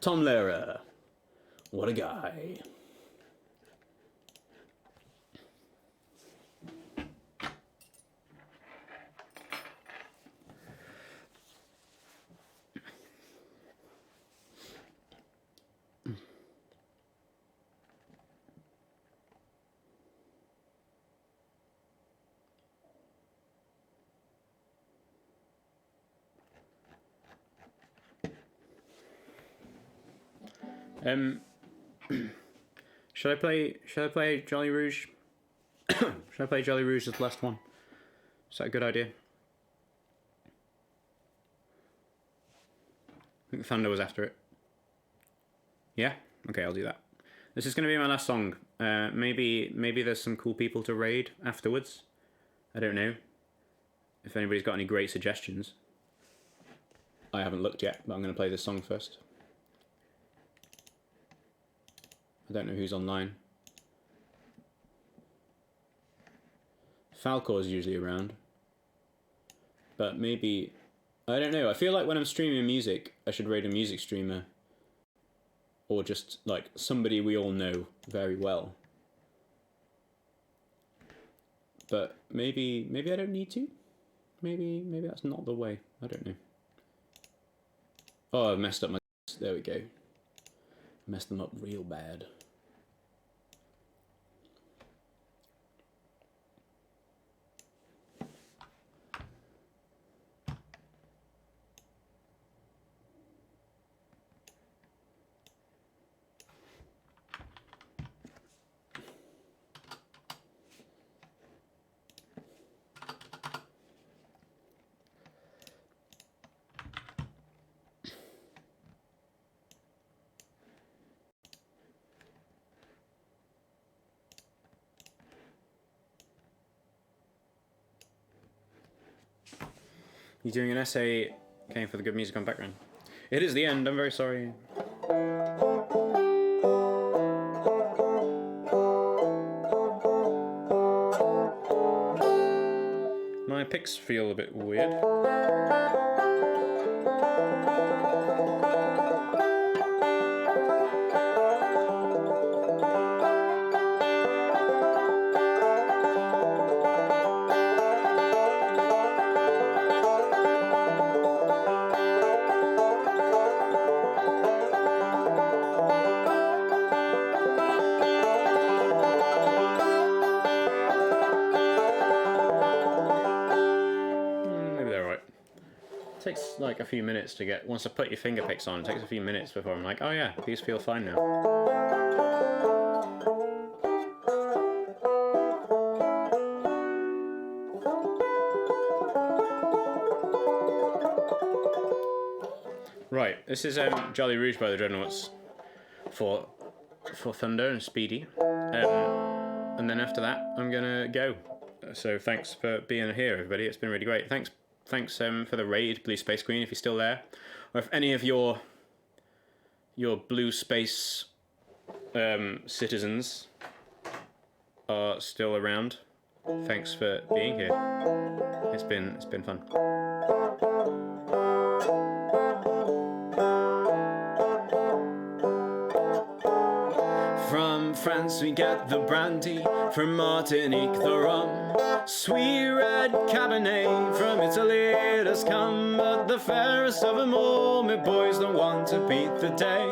A: Tom Lehrer. What a guy. Should I play Jolly Rouge? Should I play Jolly Rouge as the last one? Is that a good idea? I think Thunder was after it. Yeah? Okay, I'll do that. This is going to be my last song. Maybe there's some cool people to raid afterwards. I don't know. If anybody's got any great suggestions. I haven't looked yet, but I'm going to play this song first. I don't know who's online. Falcor's usually around. But maybe... I don't know. I feel like when I'm streaming music, I should raid a music streamer. Or just, like, somebody we all know very well. But maybe I don't need to. Maybe that's not the way. I don't know. Oh, I've messed up my... There we go. Messed them up real bad. You doing an essay? Came for the good music on background. It is the end. I'm very sorry. My picks feel a bit weird. Takes like a few minutes to get, once I put your finger picks on, it takes a few minutes before I'm like, oh yeah, these feel fine now. Right, this is Jolly Rouge by the Dreadnoughts for Thunder and Speedy. And then after that, I'm gonna go. So thanks for being here, everybody. It's been really great. Thanks for the raid, Blue Space Queen, if you're still there, or if any of your Blue Space citizens are still around. Thanks for being here. It's been fun. From France we get the brandy, from Martinique the rum. Sweet red Cabernet from Italy it has come, but the fairest of them all, me boys, the one to beat the day,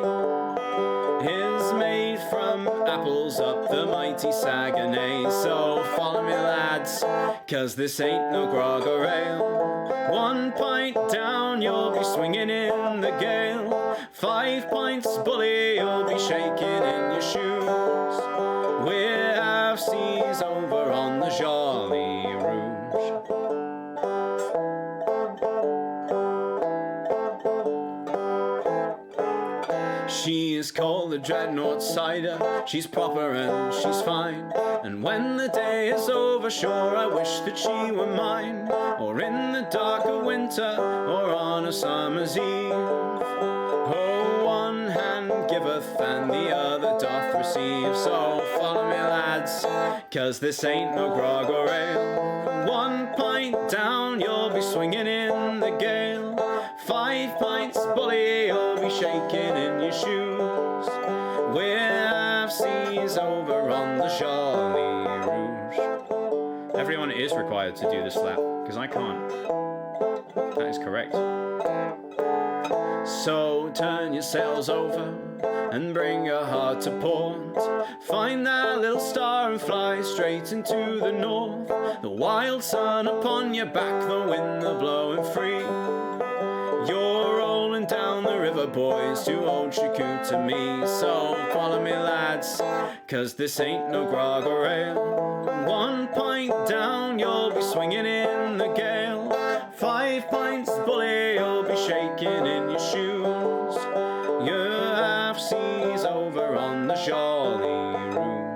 A: is made from apples up the mighty Saguenay. So follow me, lads, 'cause this ain't no grog or ale. 1 pint down, you'll be swinging in the gale. 5 pints, bully, you'll be shaking in your shoes. We're half seas over on the Jolly Rouge. She is called the Dreadnought Cider. She's proper and she's fine. And when the day is over, sure I wish that she were mine. Or in the dark of winter, or on a summer's eve. Oh, one hand giveth and the other doth receive. So follow me, lads, 'cause this ain't no grog or ale. 1 pint down, you'll be swinging in the gale. 5 pints, bully, you'll be shaking in your shoes. We're half seas over on the Jolly Rouge. Everyone is required to do this lap, because I can't. That is correct. So turn your sails over and bring your heart to port. Find that little star and fly straight into the north. The wild sun upon your back, the wind a blowing free. You're rolling down the river, boys, to old Chicoutimi. So follow me, lads, 'cause this ain't no grog or ale. 1 pint down, you'll be swinging in the gale. 5 pints, bully, you'll be shaking in your shoes. You're half seas over on the Jolly Rouge.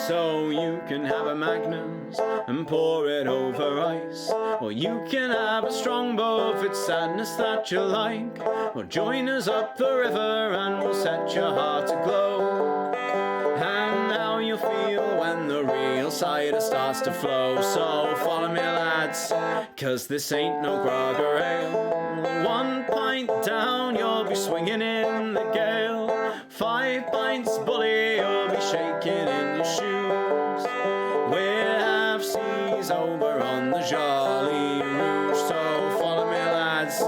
A: So you can have a Magnus and pour it over ice, Or you can have a strong bow if it's sadness that you like. Or join us up the river and we'll set your heart aglow. And now you'll feel when the real cider starts to flow. So follow me lads, cause this ain't no grog or ale. 1 pint down, you'll be swinging in the gale. 5 pints bully, you'll be shaking in your shoes. We're half seas over on the Jolly Rouge. So follow me lads,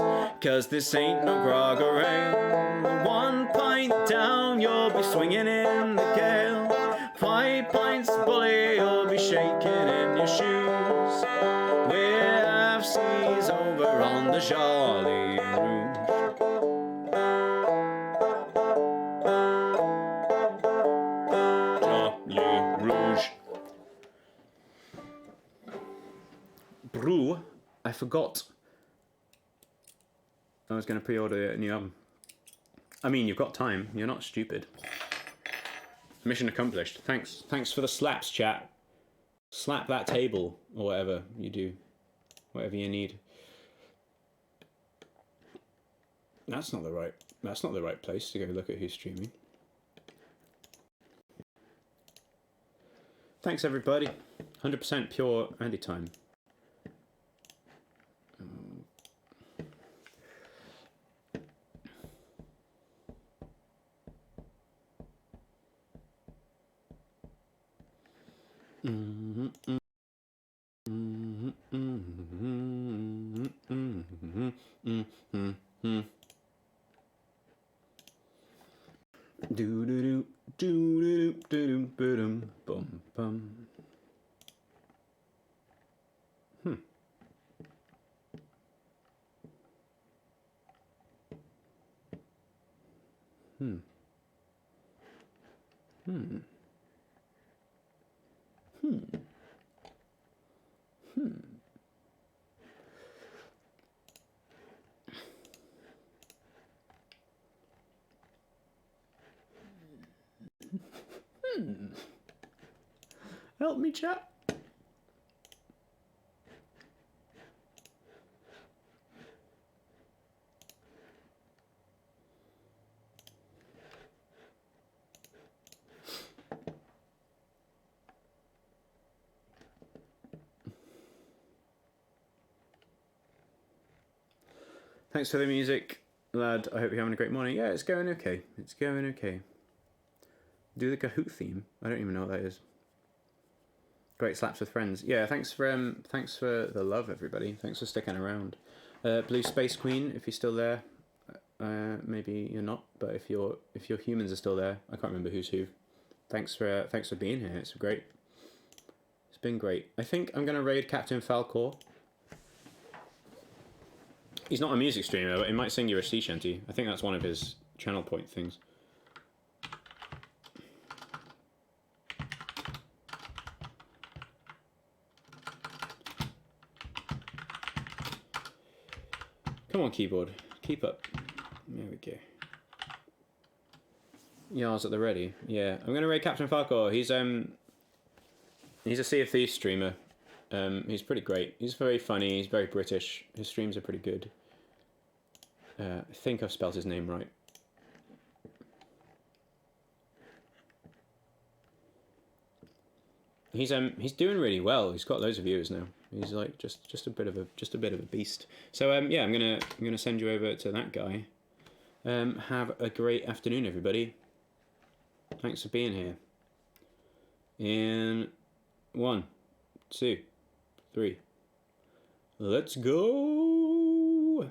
A: cause this ain't no grog or ale. 1 pint down, you'll be swinging in the gale. 5 pints bully, you'll be shaking in your shoes. We're half seas over on the Jolly Rouge. Jolly Rouge. Brew, I forgot. I was going to pre-order a new album. I mean, you've got time. You're not stupid. Mission accomplished. Thanks for the slaps, chat. Slap that table or whatever you do, whatever you need. That's not the right place to go look at who's streaming. Thanks everybody. 100% pure Andy time. Do do do do do do do bum bum. Help me, chat. Thanks for the music, lad. I hope you're having a great morning. Yeah, it's going okay. It's going okay. Do the Kahoot theme. I don't even know what that is. Great slaps with friends. Yeah, thanks for the love, everybody. Thanks for sticking around. Blue Space Queen, if you're still there. Maybe you're not, but if your humans are still there, I can't remember who's who. Thanks for being here. It's great. It's been great. I think I'm gonna raid Captain Falcor. He's not a music streamer, but he might sing you a sea shanty. I think that's one of his channel point things. Come on, keyboard. Keep up. There we go. Yar's at the ready. Yeah, I'm gonna raid Captain Falcor. He's a Sea of Thieves streamer. He's pretty great. He's very funny. He's very British. His streams are pretty good. I think I've spelled his name right. He's doing really well. He's got loads of viewers now. He's like just a bit of a beast. So yeah, I'm gonna send you over to that guy. Have a great afternoon, everybody. Thanks for being here. In 1, 2, 3. Let's go.